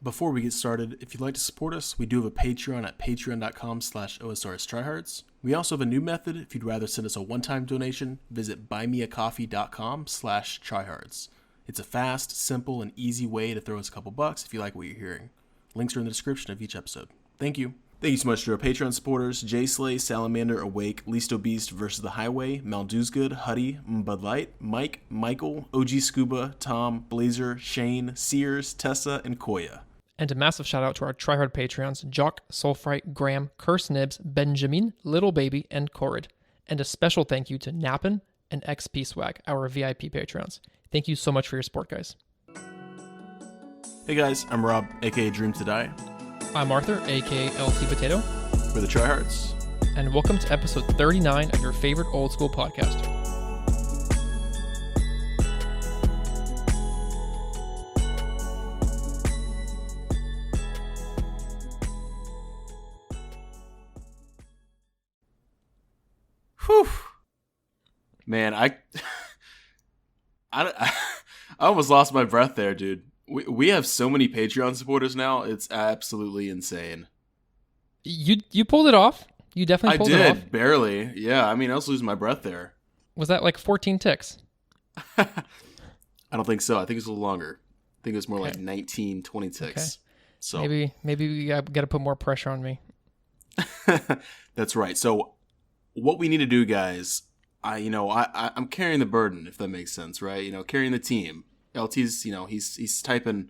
Before we get started, if you'd like to support us, we do have a Patreon at patreon.com/OSRS Trihards. We also have a new method. If you'd rather send us a one-time donation, visit buymeacoffee.com/Trihards. It's a fast, simple, and easy way to throw us a couple bucks if you like what you're hearing. Links are in the description of each episode. Thank you. Thank you so much to our Patreon supporters, JayySlay, Sallamander, Awaik, Obeast, VsTheHighway, Dewsgood, Huddy, Budlight, Mike, Michael, OG Scuba, Tom, Blazer, Shayne, Seers, Tessa, and Khoya. And a massive shout out to our TRIHARD Patreons, Jock, Soulfright, Graham, CursedNibz, Benjamin, Little Baby, and Corrid. And a special thank you to Napn and XP Swag, our VIP Patreons. Thank you so much for your support, guys. Hey guys, I'm Rob, aka Dream to Die. I'm Arthur, aka LT Potato. We're the Trihards. And welcome to episode 39 of your favorite old school podcast. Whew. Man, I almost lost my breath there, dude. We have so many Patreon supporters now. It's absolutely insane. You pulled it off. You definitely pulled it off. I did, barely. Yeah, I mean, I was losing my breath there. Was that like 14 ticks? I don't think so. I think it's a little longer. I think it was more like 19, 20 ticks. Okay. So maybe we got to put more pressure on me. That's right. So what we need to do, guys, I'm carrying the burden, if that makes sense, right? Carrying the team. LT's, he's typing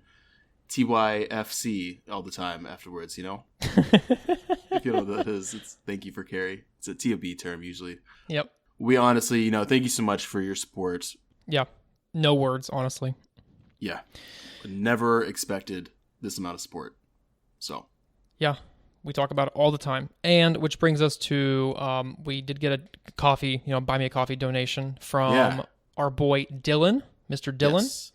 TYFC all the time afterwards, If you know what that is, it's thank you for carry. It's a TOB term usually. Yep. We honestly, thank you so much for your support. Yeah. No words, honestly. Yeah. Never expected this amount of support. So. Yeah. We talk about it all the time. And which brings us to, we did get a coffee, buy me a coffee donation from our boy Dylan, Mr. Dylan. Yes.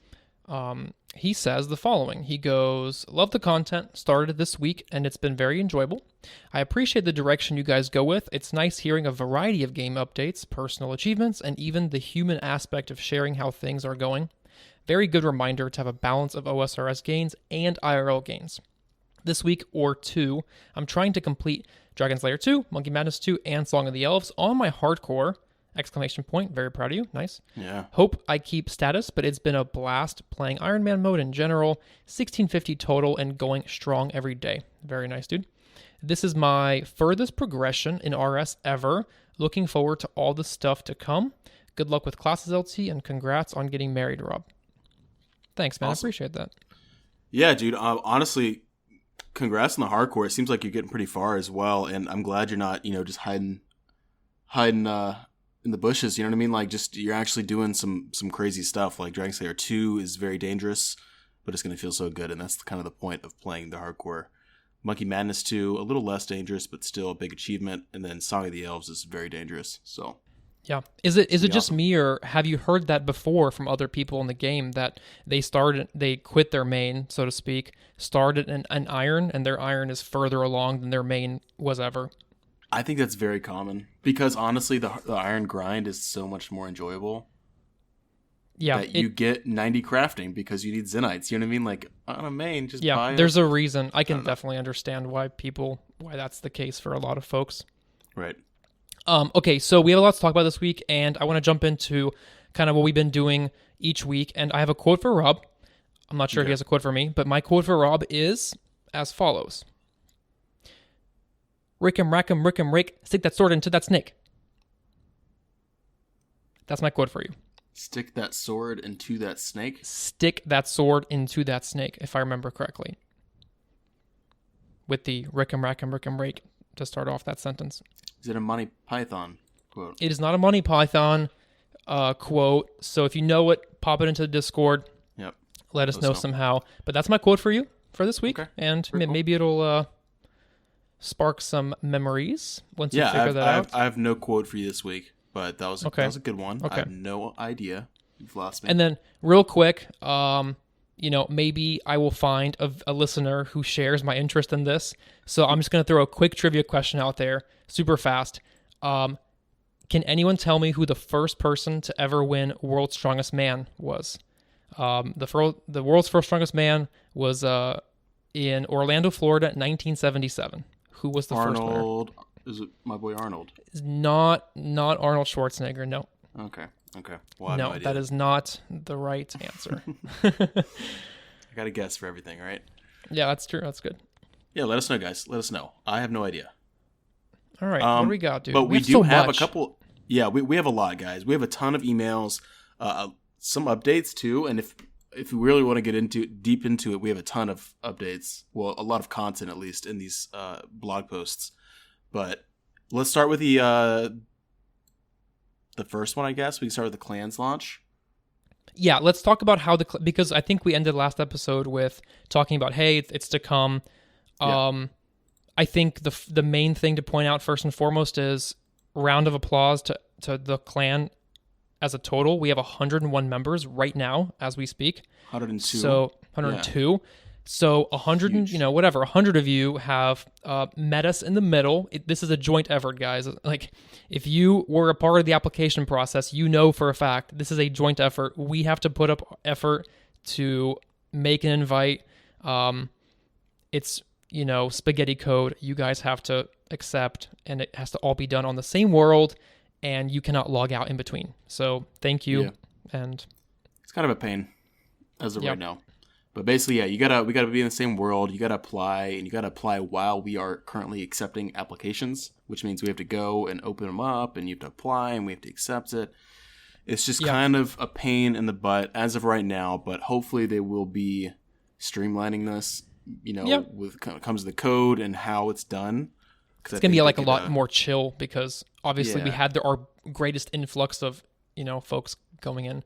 He says the following. He goes, love the content, started this week, and it's been very enjoyable. I appreciate the direction you guys go with. It's nice hearing a variety of game updates, personal achievements, and even the human aspect of sharing how things are going. Very good reminder to have a balance of OSRS gains and IRL gains. This week or two, I'm trying to complete Dragon's Lair 2, Monkey Madness 2, and Song of the Elves on my hardcore. ! Very proud of you. Nice. Yeah. Hope I keep status, but it's been a blast playing Iron Man mode in general. 1650 total and going strong every day. Very nice, dude. This is my furthest progression in RS ever. Looking forward to all the stuff to come. Good luck with classes, LT, and congrats on getting married, Rob. Thanks, man. Awesome. I appreciate that. Yeah, dude. Honestly, congrats on the hardcore. It seems like you're getting pretty far as well, and I'm glad you're not, just hiding in the bushes, you know what I mean? Like, just you're actually doing some crazy stuff. Like Dragon's Lair 2 is very dangerous, but it's going to feel so good, and that's kind of the point of playing the hardcore. Monkey Madness 2, a little less dangerous, but still a big achievement, and then Song of the Elves is very dangerous. So, yeah, is it just awesome. Me, or have you heard that before from other people in the game that they quit their main, so to speak, started an iron, and their iron is further along than their main was ever? I think that's very common because honestly, the iron grind is so much more enjoyable. Yeah, that you get 90 crafting because you need Zenites. You know what I mean? Like on a main, just buy there's a reason. I can definitely understand why that's the case for a lot of folks. Right. Okay, so we have a lot to talk about this week, and I want to jump into kind of what we've been doing each week. And I have a quote for Rob. I'm not sure if he has a quote for me, but my quote for Rob is as follows. Rick 'em, rack 'em, rick 'em, rake, stick that sword into that snake. That's my quote for you. Stick that sword into that snake? Stick that sword into that snake, if I remember correctly. With the rick 'em, rack 'em, rick 'em, rake to start off that sentence. Is it a Monty Python quote? It is not a Monty Python quote, so if you know it, pop it into the Discord. Yep. Let us know somehow. But that's my quote for you for this week, and maybe it'll... spark some memories once you figure that out. I have no quote for you this week, but that was a good one. Okay. I have no idea. You've lost me. And then real quick, maybe I will find a listener who shares my interest in this. So I'm just going to throw a quick trivia question out there, super fast. Can anyone tell me who the first person to ever win World's Strongest Man was? The world's first strongest man was in Orlando, Florida, 1977. Who was the first winner? Arnold. Is it my boy Arnold? It's not Arnold Schwarzenegger, no. Okay. Well, I have no, no idea. that is not the right answer. I got to guess for everything, right? Yeah, that's true. That's good. Yeah, let us know, guys. Let us know. I have no idea. All right, what do we got, dude? But we do have much. a couple. Yeah, we have a lot, guys. We have a ton of emails, some updates too, and if we really want to get deep into it, we have a ton of updates. Well, a lot of content at least in these blog posts. But let's start with the first one, I guess. We can start with the clans launch. Yeah, let's talk about how because I think we ended last episode with talking about, hey, it's to come. Yeah. I think the main thing to point out first and foremost is round of applause to the clan as a total. We have 101 members right now as we speak. 102. So 102. Yeah. So 100 Huge. and 100 of you have met us in the middle. This is a joint effort, guys. Like, if you were a part of the application process, you know for a fact this is a joint effort. We have to put up effort to make an invite. It's spaghetti code. You guys have to accept, and it has to all be done on the same world, and you cannot log out in between. So thank you. Yeah. And it's kind of a pain as of right now. But basically, yeah, we gotta be in the same world. You gotta apply, and you gotta apply while we are currently accepting applications, which means we have to go and open them up, and you have to apply, and we have to accept it. It's just kind of a pain in the butt as of right now, but hopefully they will be streamlining this, with comes the code and how it's done. It's going to be like a lot more chill because obviously we had our greatest influx of, folks going in.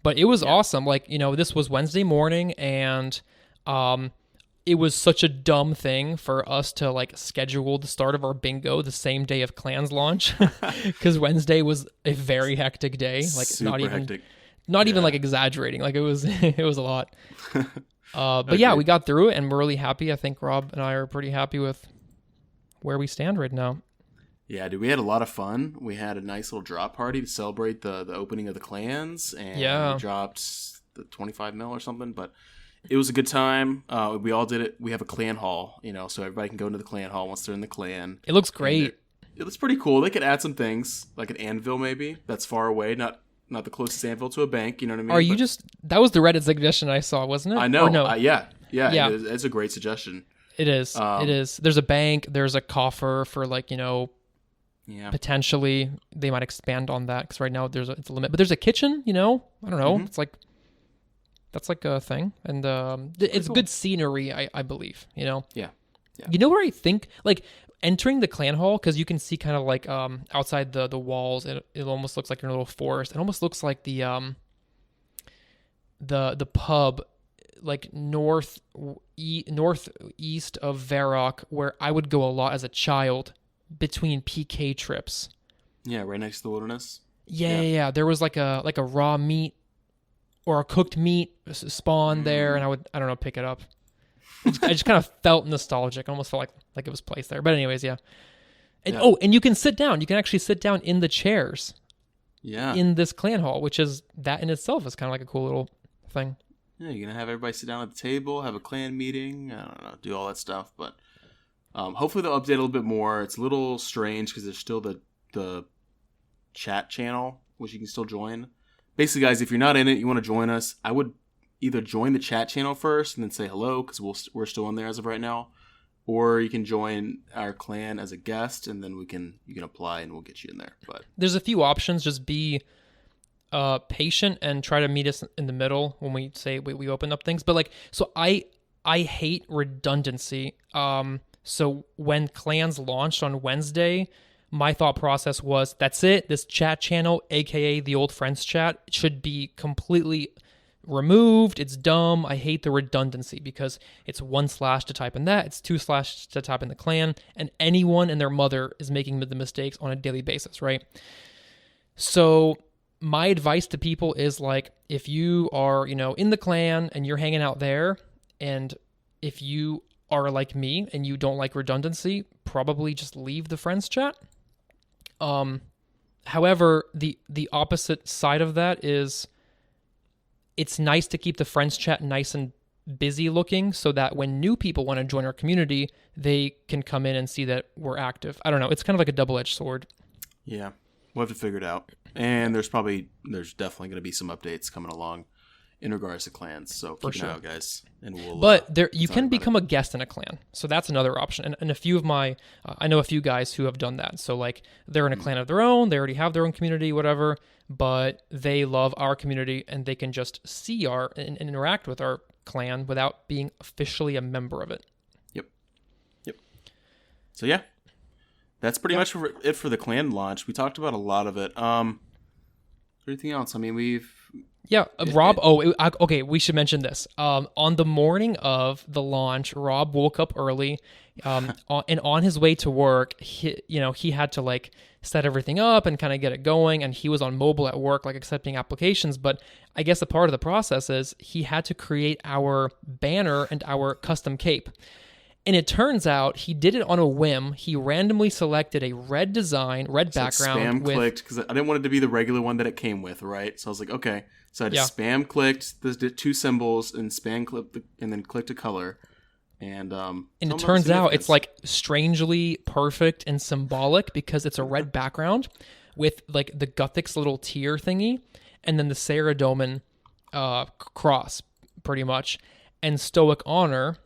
But it was awesome. Like, this was Wednesday morning, and it was such a dumb thing for us to like schedule the start of our bingo the same day of clans launch, because Wednesday was a very hectic day. Like, super hectic. Not even like exaggerating. Like, it was a lot. But yeah, we got through it, and we're really happy. I think Rob and I are pretty happy with where we stand right now. Yeah, dude, we had a lot of fun. We had a nice little drop party to celebrate the opening of the clans, and we dropped the 25 mil or something, but it was a good time. We all did it. We have a clan hall, so everybody can go into the clan hall once they're in the clan. It looks great. It looks pretty cool. They could add some things, like an anvil maybe, that's far away, not the closest anvil to a bank, you know what I mean? That was the Reddit suggestion I saw, wasn't it? I know. No? Yeah. It's a great suggestion. It is. It is. There's a bank. There's a coffer for potentially they might expand on that because right now it's a limit. But there's a kitchen. I don't know. It's like that's like a thing, and it's cool. Good scenery. I believe. Yeah. You know where I think like entering the clan hall, because you can see kind of like outside the walls. It almost looks like a little forest. It almost looks like the pub, like northeast of Varrock, where I would go a lot as a child between PK trips. Yeah, right next to the wilderness. Yeah. There was like a raw meat or a cooked meat spawn there, and I don't know, pick it up. I just kind of felt nostalgic. I almost felt like it was placed there. But anyways, yeah. And and you can sit down. You can actually sit down in the chairs. Yeah. In this clan hall, which is that in itself is kind of like a cool little thing. Yeah, you're gonna have everybody sit down at the table, have a clan meeting. I don't know, do all that stuff. But hopefully they'll update a little bit more. It's a little strange because there's still the chat channel, which you can still join. Basically, guys, if you're not in it, you want to join us, I would either join the chat channel first and then say hello, because we're still on there as of right now, or you can join our clan as a guest, and then you can apply and we'll get you in there. But there's a few options. Just be patient and try to meet us in the middle when we say we open up things. But so I hate redundancy. So when clans launched on Wednesday, my thought process was, that's it. This chat channel, aka the old friends chat, should be completely removed. It's dumb. I hate the redundancy because it's 1/ to type in that, it's 2/ to type in the clan, and anyone and their mother is making the mistakes on a daily basis, right? So my advice to people is if you are, in the clan and you're hanging out there, and if you are like me and you don't like redundancy, probably just leave the friends chat. However, the opposite side of that is, it's nice to keep the friends chat nice and busy looking so that when new people want to join our community, they can come in and see that we're active. I don't know. It's kind of like a double-edged sword. Yeah. We'll have to figure it out. And there's definitely going to be some updates coming along in regards to clans. So keep an eye out, guys. And but you can become a guest in a clan. So that's another option. And a few of I know a few guys who have done that. So like they're in a clan of their own. They already have their own community, whatever. But they love our community and they can just see and interact with our clan without being officially a member of it. Yep. So yeah, that's pretty much it for the clan launch. We talked about a lot of it. Anything else? I mean, Rob. Okay. We should mention this. On the morning of the launch, Rob woke up early, and on his way to work, he had to like set everything up and kind of get it going. And he was on mobile at work, like accepting applications. But I guess a part of the process is he had to create our banner and our custom cape. And it turns out he did it on a whim. He randomly selected a red design, red background. Clicked because I didn't want it to be the regular one that it came with, right? So I was like, okay. So I just spam clicked the two symbols and spam clicked and then clicked a color. And it turns out it's like strangely perfect and symbolic because it's a red background with like the Guthix little tear thingy and then the Saradomin cross pretty much. And Stoic Honor,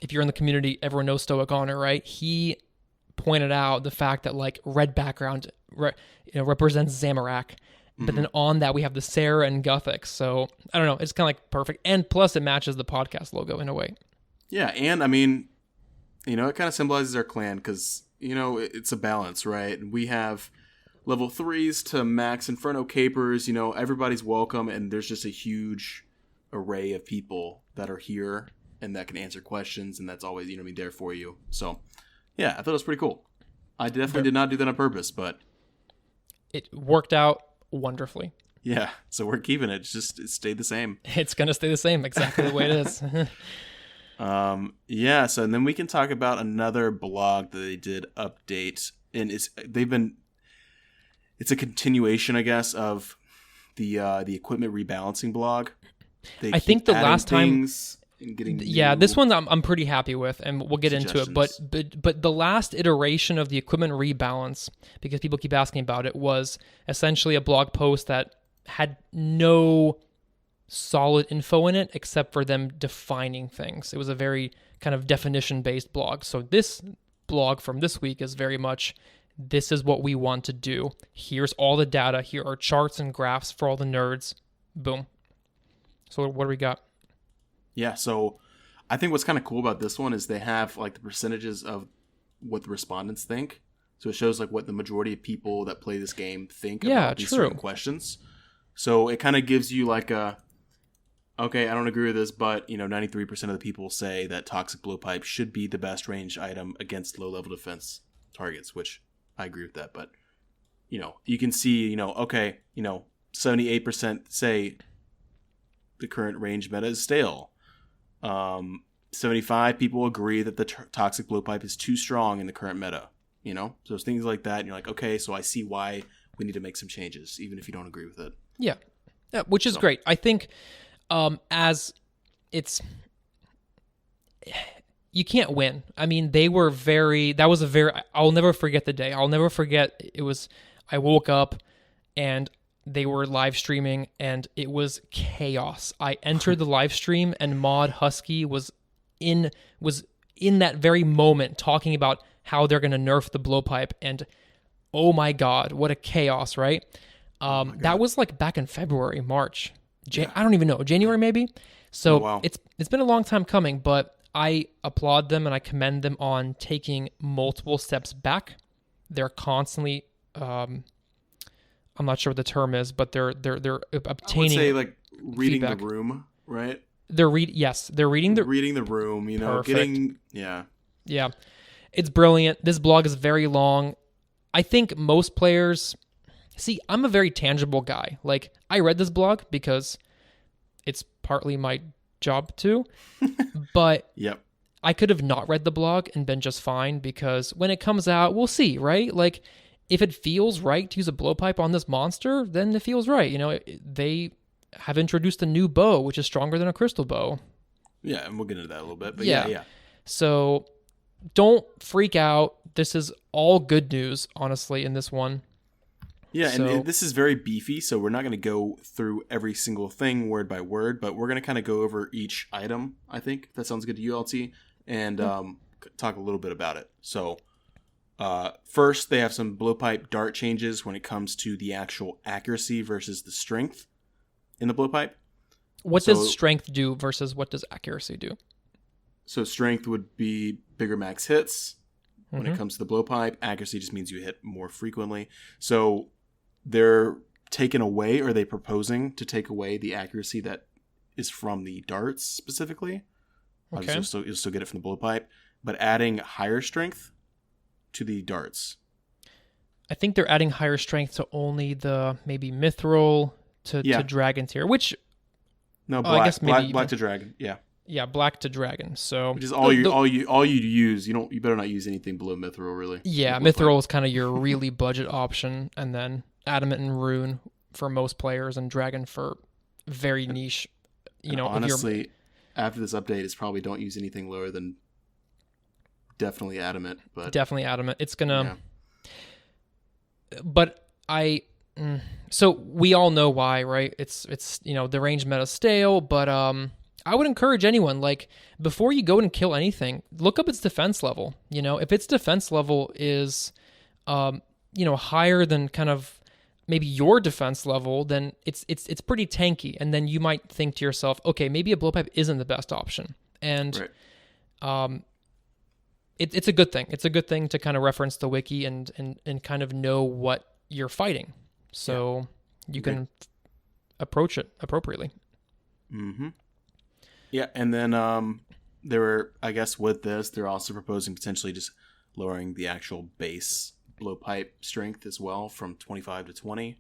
if you're in the community, everyone knows Stoic Honor, right? He pointed out the fact that like red background represents Zamorak. But then on that, we have the Sarah and Guthix. So, I don't know. It's kind of like perfect. And plus, it matches the podcast logo in a way. Yeah, and I mean, it kind of symbolizes our clan because, it's a balance, right? We have level 3s to max Inferno Capers. Everybody's welcome, and there's just a huge array of people that are here and that can answer questions, and that's always, there for you. So, yeah, I thought it was pretty cool. I definitely did not do that on purpose, but it worked out wonderfully. Yeah, so we're keeping it. It stayed the same. It's going to stay the same, exactly the way it is. So and then we can talk about another blog that they did update, and it's a continuation, I guess, of the equipment rebalancing blog. I think the last time this one I'm pretty happy with, and we'll get into it. But the last iteration of the equipment rebalance, because people keep asking about it, was essentially a blog post that had no solid info in it except for them defining things. It was a very kind of definition-based blog. So this blog from this week is very much, this is what we want to do. Here's all the data. Here are charts and graphs for all the nerds. Boom. So what do we got? Yeah, so I think what's kind of cool about this one is they have like the percentages of what the respondents think. So it shows like what the majority of people that play this game think about these certain questions. So it kind of gives you like okay, I don't agree with this, but 93% of the people say that Toxic Blowpipe should be the best ranged item against low-level defense targets, which I agree with that. But you can see, 78% say the current range meta is stale. 75 people agree that the Toxic Blowpipe is too strong in the current meta. So it's things like that, and you're like, okay, so I see why we need to make some changes, even if you don't agree with it. Yeah, which is great. I think. As it's, you can't win. I mean, I'll never forget the day. I'll never forget, I woke up and they were live streaming and it was chaos. I entered the live stream and Mod Husky was in that very moment talking about how they're going to nerf the blowpipe, and oh my God, what a chaos, right? That was like back in February, March. I don't even know, January maybe. So It's been a long time coming, but I applaud them and I commend them on taking multiple steps back. They're constantly, I'm not sure what the term is, but they're obtaining. I would say like reading feedback. The room, right? They're reading the room. Perfect. Yeah. It's brilliant. This blog is very long. I think most players. See, I'm a very tangible guy. Like, I read this blog because it's partly my job too. But I could have not read the blog and been just fine, because when it comes out, we'll see, right? Like, if it feels right to use a blowpipe on this monster, then it feels right. They have introduced a new bow, which is stronger than a crystal bow. Yeah, and we'll get into that a little bit. But Yeah. yeah. So don't freak out. This is all good news, honestly, in this one. Yeah, and this is very beefy, so we're not going to go through every single thing word by word, but we're going to kind of go over each item, I think, if that sounds good to you, LT, and talk a little bit about it. So, first, they have some blowpipe dart changes when it comes to the actual accuracy versus the strength in the blowpipe. What does strength do versus what does accuracy do? So strength would be bigger max hits when it comes to the blowpipe. Accuracy just means you hit more frequently. So they're taking away, or are they proposing to take away the accuracy that is from the darts specifically? Okay. You'll still get it from the blowpipe, but adding higher strength to the darts. I think they're adding higher strength to only the maybe mithril to dragon tier, which no, black, I guess maybe black to dragon. Yeah. Yeah, black to dragon. So which is all you use. You better not use anything below mithril, really. Yeah, mithril is kind of your really budget option, and then adamant and rune for most players, and dragon for very niche. Honestly, after this update, it's probably don't use anything lower than definitely adamant. But definitely adamant. It's gonna. Yeah. But so we all know why, right? It's the range meta stale, but I would encourage anyone, like, before you go and kill anything, look up its defense level. If its defense level is, higher than kind of maybe your defense level, then it's pretty tanky. And then you might think to yourself, okay, maybe a blowpipe isn't the best option. And it's a good thing. It's a good thing to kind of reference the wiki and kind of know what you're fighting. So you can approach it appropriately. Mm-hmm. Yeah, and then I guess with this, they're also proposing potentially just lowering the actual base blowpipe strength as well from 25 to 20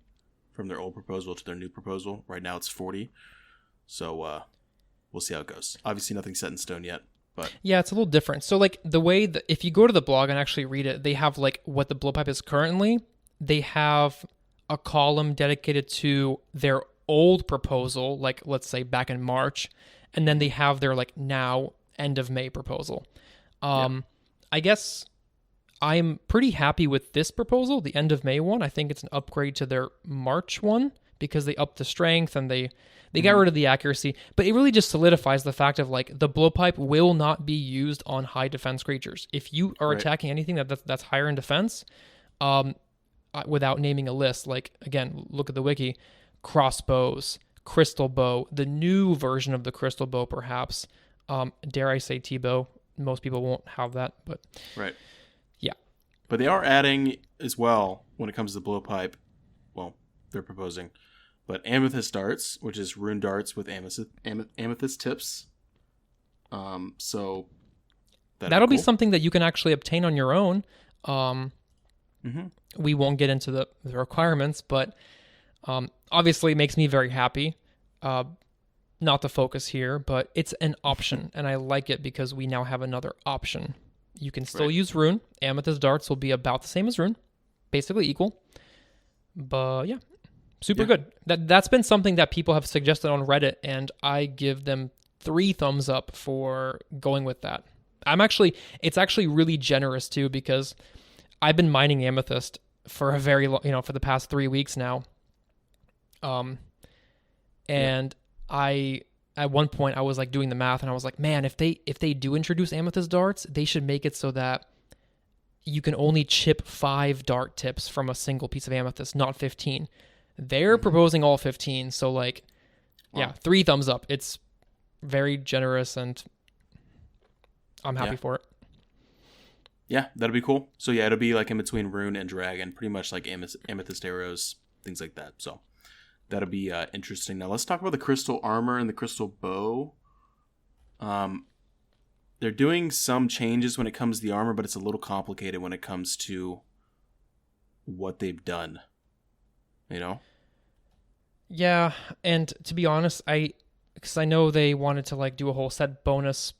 from their old proposal to their new proposal. Right now it's 40. So we'll see how it goes. Obviously nothing's set in stone yet. But yeah, it's a little different. So like the way that if you go to the blog and actually read it, they have like what the blowpipe is currently. They have a column dedicated to their old proposal, like let's say back in March. And then they have their like now end of May proposal. I guess I'm pretty happy with this proposal, the end of May one. I think it's an upgrade to their March one because they upped the strength and they got rid of the accuracy. But it really just solidifies the fact of like the blowpipe will not be used on high defense creatures. If you are attacking anything that's higher in defense, without naming a list, like again, look at the wiki, crossbows, crystal bow, the new version of the crystal bow, perhaps. Dare I say T-bow? Most people won't have that, but yeah. But they are adding as well when it comes to blowpipe. Well, they're proposing, but amethyst darts, which is rune darts with amethyst tips. So that'll be something that you can actually obtain on your own. We won't get into the requirements, but. Obviously, it makes me very happy. Not the focus here, but it's an option, and I like it because we now have another option. You can still use rune. Amethyst darts will be about the same as rune, basically equal. But yeah, super good. That's been something that people have suggested on Reddit, and I give them 3 thumbs up for going with that. It's actually really generous too because I've been mining amethyst for a very long, for the past 3 weeks now. At one point I was like doing the math and I was like, man, if they do introduce amethyst darts, they should make it so that you can only chip 5 dart tips from a single piece of amethyst, not 15. They're proposing all 15. So like, 3 thumbs up. It's very generous and I'm happy for it. Yeah, that'll be cool. So yeah, it'll be like in between rune and dragon, pretty much like amethyst arrows, things like that. So that'll be interesting. Now let's talk about the crystal armor and the crystal bow. They're doing some changes when it comes to the armor, but it's a little complicated when it comes to what they've done. Yeah, and to be honest, because I know they wanted to like do a whole set bonus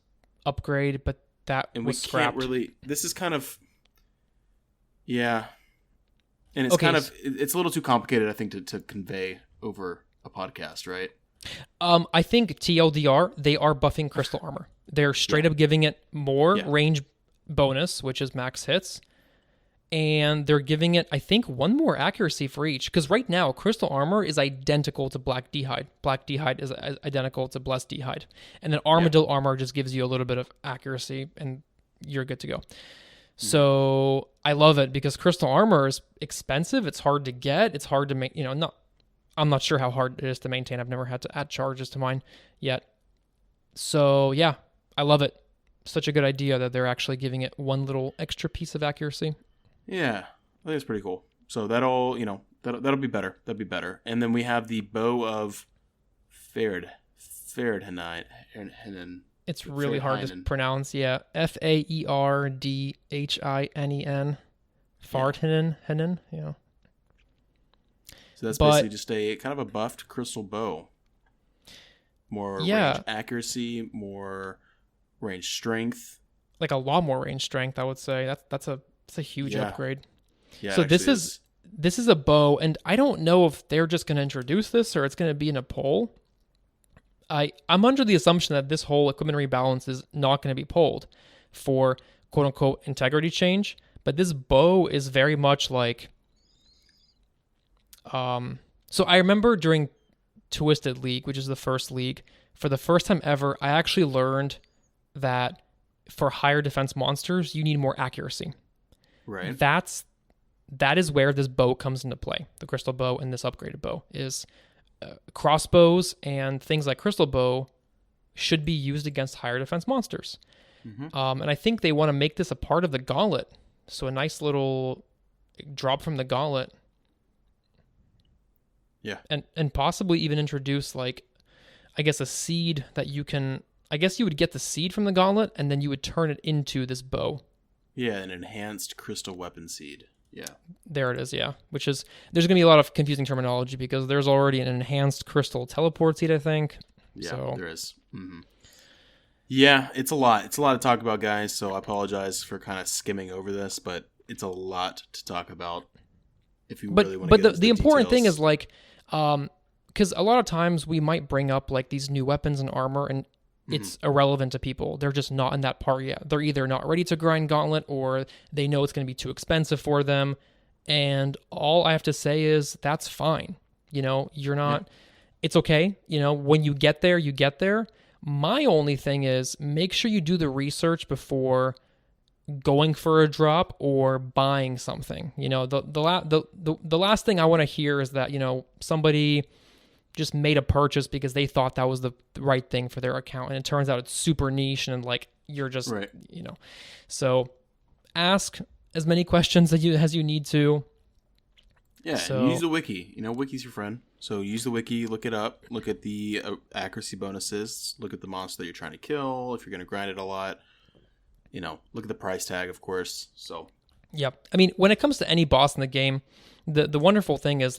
upgrade, but that was scrapped. This is kind of, and it's it's a little too complicated, I think, to convey over a podcast, right? I think TLDR, they are buffing crystal armor. They're straight up giving it more range bonus, which is max hits. And they're giving it, I think, one more accuracy for each. Because right now, crystal armor is identical to black d'hide. Black d'hide is identical to blessed d'hide. And then armadillo armor just gives you a little bit of accuracy, and you're good to go. So I love it because crystal armor is expensive. It's hard to get. It's hard to make, I'm not sure how hard it is to maintain. I've never had to add charges to mine yet. So yeah, I love it. Such a good idea that they're actually giving it one little extra piece of accuracy. Yeah, I think it's pretty cool. So that'll be better. That'll be better. And then we have the bow of Faird. It's really hard to pronounce. Yeah, Faerdhinen. Farthinen. Yeah. So that's basically just a kind of a buffed crystal bow. More range accuracy, more range strength. Like a lot more range strength, I would say. That's a huge upgrade. Yeah. So this is a bow, and I don't know if they're just going to introduce this or it's going to be in a poll. I'm under the assumption that this whole equipment rebalance is not going to be polled for quote unquote integrity change, but this bow is very much like. So I remember during Twisted League, which is the first league, for the first time ever, I actually learned that for higher defense monsters, you need more accuracy. Right. That is where this bow comes into play. The crystal bow and this upgraded bow is crossbows and things like crystal bow should be used against higher defense monsters. Mm-hmm. And I think they want to make this a part of the gauntlet. So a nice little drop from the gauntlet. Yeah. And possibly even introduce a seed that you can, I guess you would get the seed from the gauntlet and then you would turn it into this bow. Yeah, an enhanced crystal weapon seed. Yeah. There it is, yeah. Which is, there's going to be a lot of confusing terminology because there's already an enhanced crystal teleport seed, I think. Yeah, there is. Mm-hmm. Yeah, it's a lot. It's a lot to talk about, guys, so I apologize for kind of skimming over this, but it's a lot to talk about if you really want to get into the important thing is because a lot of times we might bring up these new weapons and armor and it's irrelevant to people. They're just not in that part yet. They're either not ready to grind Gauntlet or they know it's going to be too expensive for them. And all I have to say is that's fine. You're not, it's okay. When you get there, you get there. My only thing is make sure you do the research before going for a drop or buying something. The last thing I want to hear is that, somebody just made a purchase because they thought that was the right thing for their account. And it turns out it's super niche and you're just, so ask as many questions as you need to. Yeah. And use the wiki, wiki's your friend. So use the wiki, look it up, look at the accuracy bonuses, look at the monster that you're trying to kill. If you're going to grind it a lot, look at the price tag, of course. So, yep. I mean, when it comes to any boss in the game, the wonderful thing is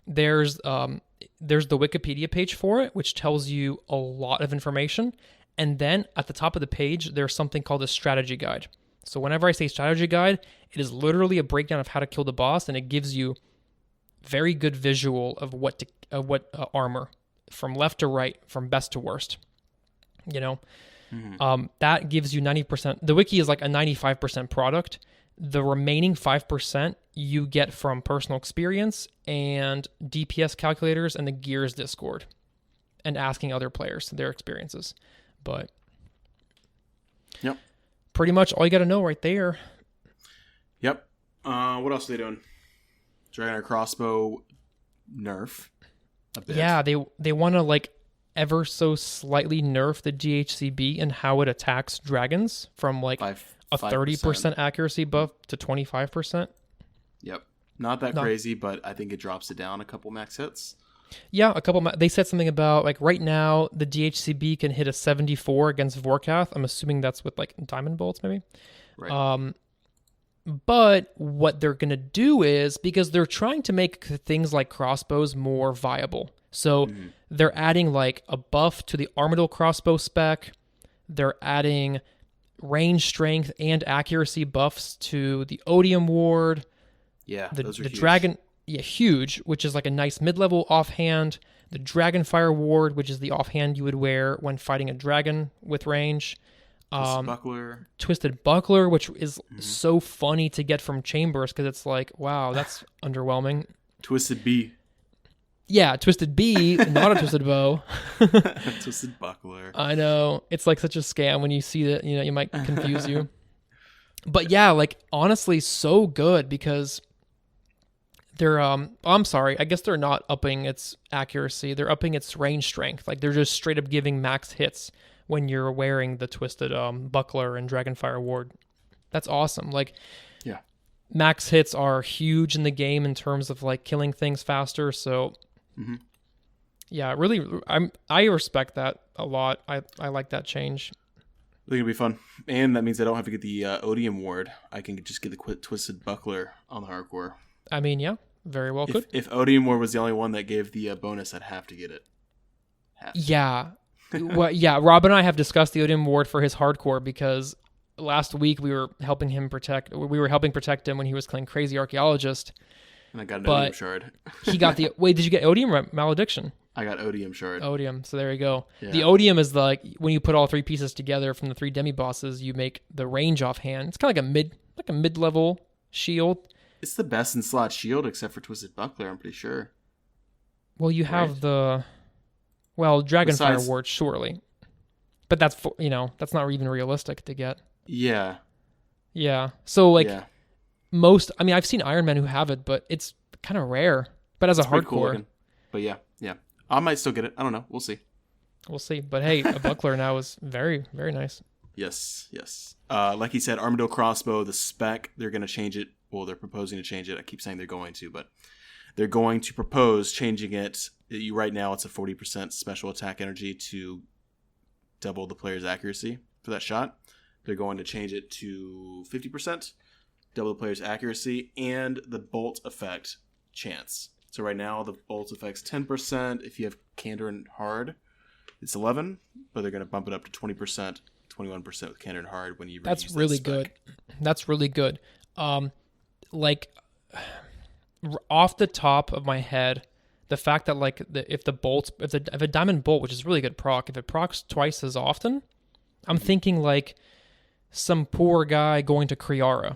there's the Wikipedia page for it, which tells you a lot of information. And then at the top of the page, there's something called a strategy guide. So whenever I say strategy guide, it is literally a breakdown of how to kill the boss, and it gives you very good visual of what armor from left to right, from best to worst. That gives you 90%. The wiki is like a 95% product. The remaining 5% you get from personal experience and DPS calculators and the Gears Discord and asking other players their experiences. But yep, pretty much all you got to know right there. Yep. What else are they doing? Dragon crossbow nerf a bit. Yeah, they want to ever so slightly nerf the GHCB and how it attacks dragons from a 30% accuracy buff to 25%. Yep. Not that crazy, but I think it drops it down a couple max hits. Yeah, a couple. They said something about right now the DHCB can hit a 74 against Vorkath. I'm assuming that's with diamond bolts, maybe. Right. But what they're gonna do is because they're trying to make things like crossbows more viable. So they're adding a buff to the Armadillo crossbow spec. They're adding range strength and accuracy buffs to the Odium ward. Yeah, the those are huge. Dragon, huge, which is a nice mid-level offhand. The Dragonfire Ward, which is the offhand you would wear when fighting a dragon with range. Twisted Buckler, which is so funny to get from Chambers because it's like, wow, that's underwhelming. Twisted B. Yeah, Twisted B, not a Twisted Bow. Twisted Buckler. I know. It's like such a scam when you see that, it might confuse you. But yeah, like honestly, so good because they're, I'm sorry, I guess they're not upping its accuracy. They're upping its range strength. Like they're just straight up giving max hits when you're wearing the Twisted Buckler and Dragonfire Ward. That's awesome. Like, yeah, max hits are huge in the game in terms of like killing things faster. So, yeah, really, I respect that a lot. I like that change. I think it'll be fun, and that means I don't have to get the Odium Ward. I can just get the Twisted Buckler on the hardcore. I mean, yeah, very well could. If Odium Ward was the only one that gave the bonus, I'd have to get it. Yeah. Well, yeah, Rob and I have discussed the Odium Ward for his hardcore because last week we were helping protect him when he was playing Crazy Archaeologist. And I got an Odium Shard. He got the... Wait, did you get Odium or Malediction? I got Odium Shard. Odium, so there you go. Yeah. The Odium is like when you put all three pieces together from the three demi-bosses, you make the range offhand. It's kind of like a mid-level shield. It's the best in slot shield except for Twisted Buckler, I'm pretty sure. Well, you have the... Well, Dragonfire Ward, surely. But that's, that's not even realistic to get. Yeah. Yeah. So, I've seen Iron Men who have it, but it's kind of rare. But as a hardcore. Cool, but yeah. I might still get it. I don't know. We'll see. But hey, a Buckler now is very, very nice. Yes. Like he said, Armadillo Crossbow, the spec, they're going to change it. Well, they're proposing to change it. I keep saying they're going to, but they're going to propose changing it. Right now, it's a 40% special attack energy to double the player's accuracy for that shot. They're going to change it to 50%, double the player's accuracy, and the bolt effect chance. So right now, the bolt effect's 10%. If you have Candor and Hard, it's 11, but they're going to bump it up to 20%, 21% with Candor and Hard when you reuse That's really good. That's really good. Off the top of my head, the fact that if a diamond bolt, which is really good proc, if it procs twice as often, I'm thinking like some poor guy going to Kriara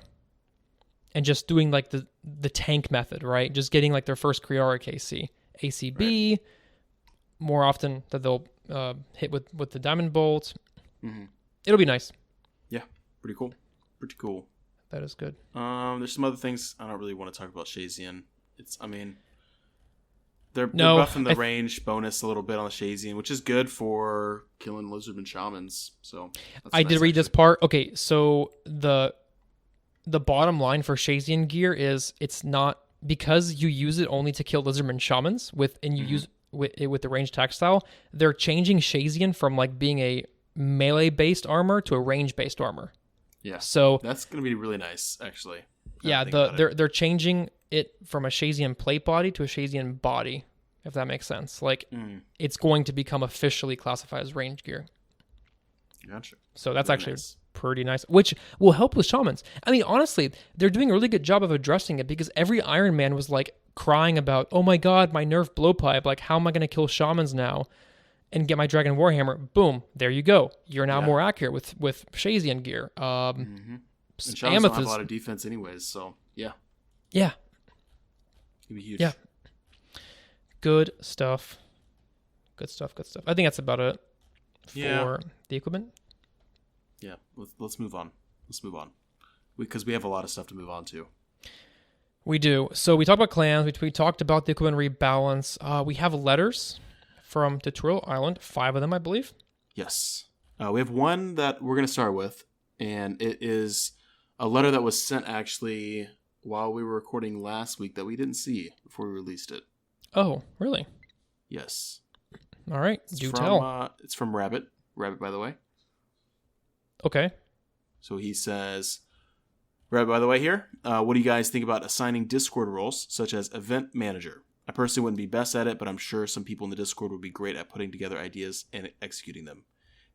and just doing like the tank method, right? Just getting like their first Kriara KC, ACB, right. More often that they'll hit with the diamond bolt. Mm-hmm. It'll be nice. Yeah, pretty cool. That is good. There's some other things I don't really want to talk about Shayzian. They're buffing the range bonus a little bit on the Shayzian, which is good for killing lizardmen shamans. So I did read this part. Okay, so the bottom line for Shayzian gear is it's not because you use it only to kill lizardmen shamans use with the range attack style. They're changing Shayzian from like being a melee based armor to a range based armor. Yeah. So that's gonna be really nice, actually. Yeah, they're changing it from a Shayzian plate body to a Shayzian body, if that makes sense. Like, it's going to become officially classified as range gear. Gotcha. So that's really actually pretty nice, which will help with shamans. I mean, honestly, they're doing a really good job of addressing it because every Iron Man was like crying about, oh my god, my nerf blowpipe, like how am I going to kill shamans now and get my Dragon Warhammer? Boom, there you go. You're now more accurate with Shayzian gear. And shamans don't have a lot of defense anyways, so yeah. Yeah. It'd be huge. Yeah. Good stuff. I think that's about it for the equipment. Yeah, let's move on. Because we have a lot of stuff to move on to. We do. So we talked about clans. We talked about the equipment rebalance. We have letters from Tutorial Island, 5 of them, I believe. Yes. We have one that we're going to start with, and it is a letter that was sent actually while we were recording last week that we didn't see before we released it. Oh, really? Yes. All right. Tell. It's from Rabbit. Rabbit, by the way. Okay. So he says, Rabbit, by the way, here. What do you guys think about assigning Discord roles, such as Event Manager? I personally wouldn't be best at it, but I'm sure some people in the Discord would be great at putting together ideas and executing them.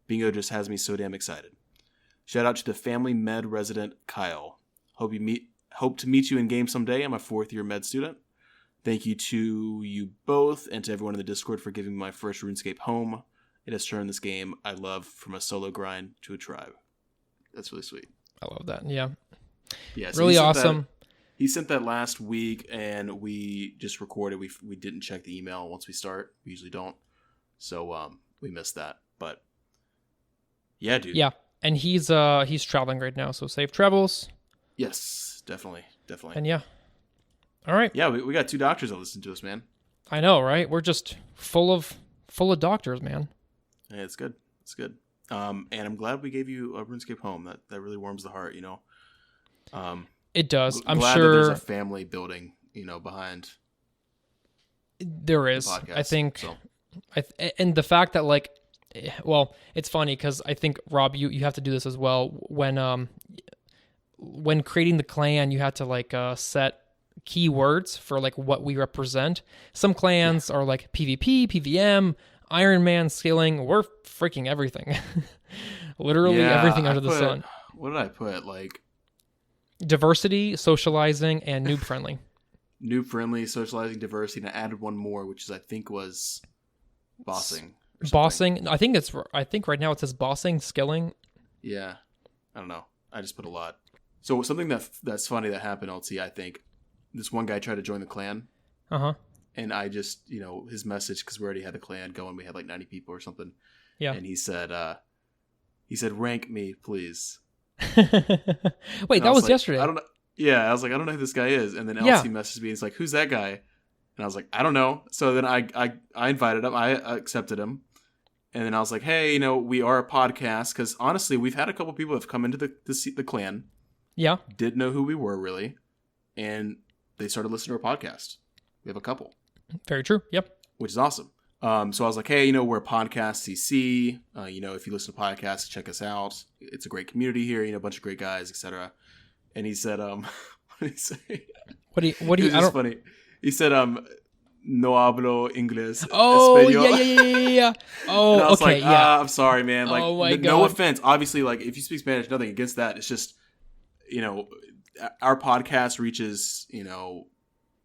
Bingo just has me so damn excited. Shout out to the Family Med resident, Kyle. Hope to meet you in game someday. I'm a 4th year med student. Thank you to you both and to everyone in the Discord for giving me my first RuneScape home. It has turned this game I love from a solo grind to a tribe. That's really sweet. I love that. Yeah. Yeah. So really awesome. He sent that last week, and we just recorded. We didn't check the email once we start. We usually don't. So we missed that. But yeah, dude. Yeah. And he's traveling right now, so safe travels. Yes, definitely. And yeah. All right. Yeah, we got 2 doctors that listen to us, man. I know, right? We're just full of doctors, man. Yeah, it's good. It's good. And I'm glad we gave you a RuneScape home. That really warms the heart, you know. It does. I'm glad sure that there's a family building, you know, behind. There is. The podcast, I think. So. And the fact that like, well, it's funny because I think Rob, you have to do this as well. When creating the clan, you had to like set keywords for like what we represent. Some clans are like PvP, PvM, Iron Man, scaling. We're freaking everything. Literally everything under the sun. What did I put? Like diversity, socializing, and noob friendly. Noob friendly, socializing, diversity, and I added one more, which I think was bossing. Bossing. I think right now it says bossing, skilling. Yeah, I don't know. I just put a lot. So something that's funny that happened, LT. I think this one guy tried to join the clan. And I just, you know, his message, because we already had the clan going, we had like 90 people or something. Yeah. And he said, rank me, please. Wait, that was like, yesterday. I don't know. Yeah, I was like, I don't know who this guy is. And then LC messaged me. He's like, who's that guy? And I was like, I don't know. So then I invited him. I accepted him. And then I was like, hey, you know, we are a podcast. Because honestly, we've had a couple people that have come into the clan. Yeah. Didn't know who we were, really. And they started listening to our podcast. We have a couple. Very true. Yep. Which is awesome. So I was like, hey, you know, we're a podcast CC. You know, if you listen to podcasts, check us out. It's a great community here. You know, a bunch of great guys, etc. And he said, what did he say? What do you? It was funny. He said, no hablo inglés. Oh, español. yeah. Oh, and I was okay, like, yeah. I'm sorry, man. Like, oh my God. No offense. Obviously, like, if you speak Spanish, nothing against that. It's just, you know, our podcast reaches, you know,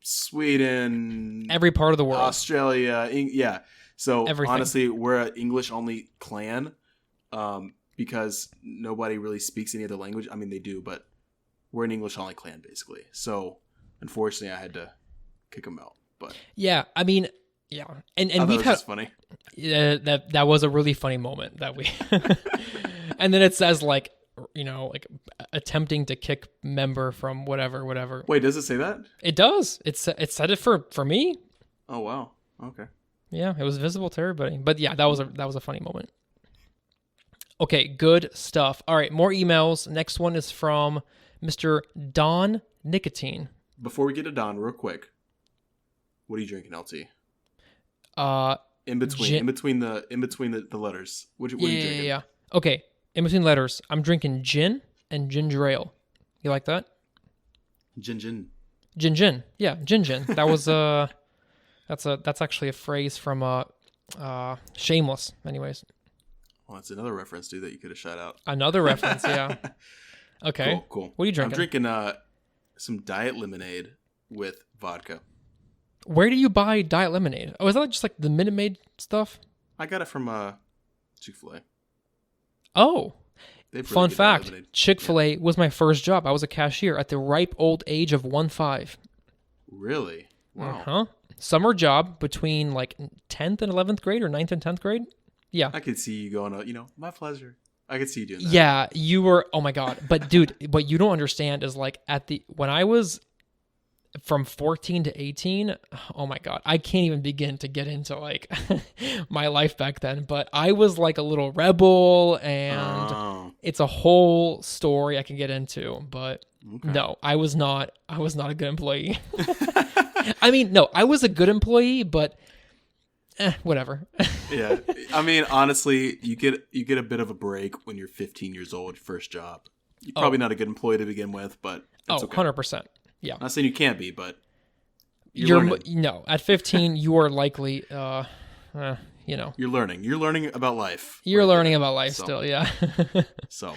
Sweden, every part of the world, Australia, yeah. So everything. Honestly, we're an English-only clan because nobody really speaks any other language. I mean, they do, but we're an English-only clan basically. So unfortunately, I had to kick them out. But yeah, I mean, yeah, and we've had funny. That was a really funny moment that we, and then it says like, you know, like attempting to kick member from whatever. Wait, does it say that? It does. It said it for me. Oh wow. Okay. Yeah, it was visible to everybody. But yeah, that was a funny moment. Okay, good stuff. All right, more emails. Next one is from Mr. Don Nicotine. Before we get to Don, real quick, what are you drinking, LT? In between the letters. What are you drinking? Yeah. Okay. In between letters, I'm drinking gin and ginger ale. You like that? Gin. Yeah, gin. That was that's actually a phrase from Shameless. Anyways. Well, that's another reference, dude, that you could have shot out. Another reference, yeah. Okay. Cool. What are you drinking? I'm drinking some diet lemonade with vodka. Where do you buy diet lemonade? Oh, is that just like the Minute Maid stuff? I got it from Chick-fil-A. Oh, fun fact, Chick-fil-A Yeah. was my first job. I was a cashier at the ripe old age of 15. Really? Wow. Uh-huh. Summer job between like 10th and 11th grade or 9th and 10th grade. Yeah. I could see you going, my pleasure. I could see you doing that. Yeah, you were, oh my God. But dude, what you don't understand is like when I was from 14 to 18, oh my God, I can't even begin to get into like my life back then, but I was like a little rebel and it's a whole story I can get into, but no, I was not a good employee. I mean, no, I was a good employee, but whatever. Yeah. I mean, honestly, you get a bit of a break when you're 15 years old, first job. You're probably not a good employee to begin with, but it's okay. 100%. Yeah. I'm not saying you can't be, but you're learning. No, at 15 you are likely You're learning. You're learning about life. You're learning about life still, yeah. So,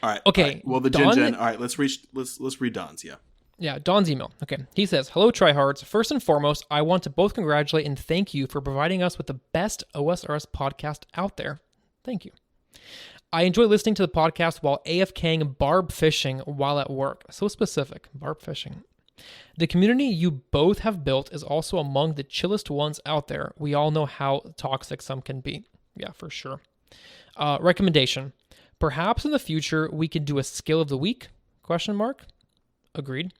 all right. Okay. All right. Well, the Don? Gin. All right, let's read Don's, yeah. Yeah, Don's email. Okay. He says, "Hello, Trihards. First and foremost, I want to both congratulate and thank you for providing us with the best OSRS podcast out there. Thank you. I enjoy listening to the podcast while AFKing barb fishing while at work." So specific, barb fishing. "The community you both have built is also among the chillest ones out there. We all know how toxic some can be." Yeah, for sure. Recommendation. Perhaps in the future we could do a skill of the week? Question mark. Agreed.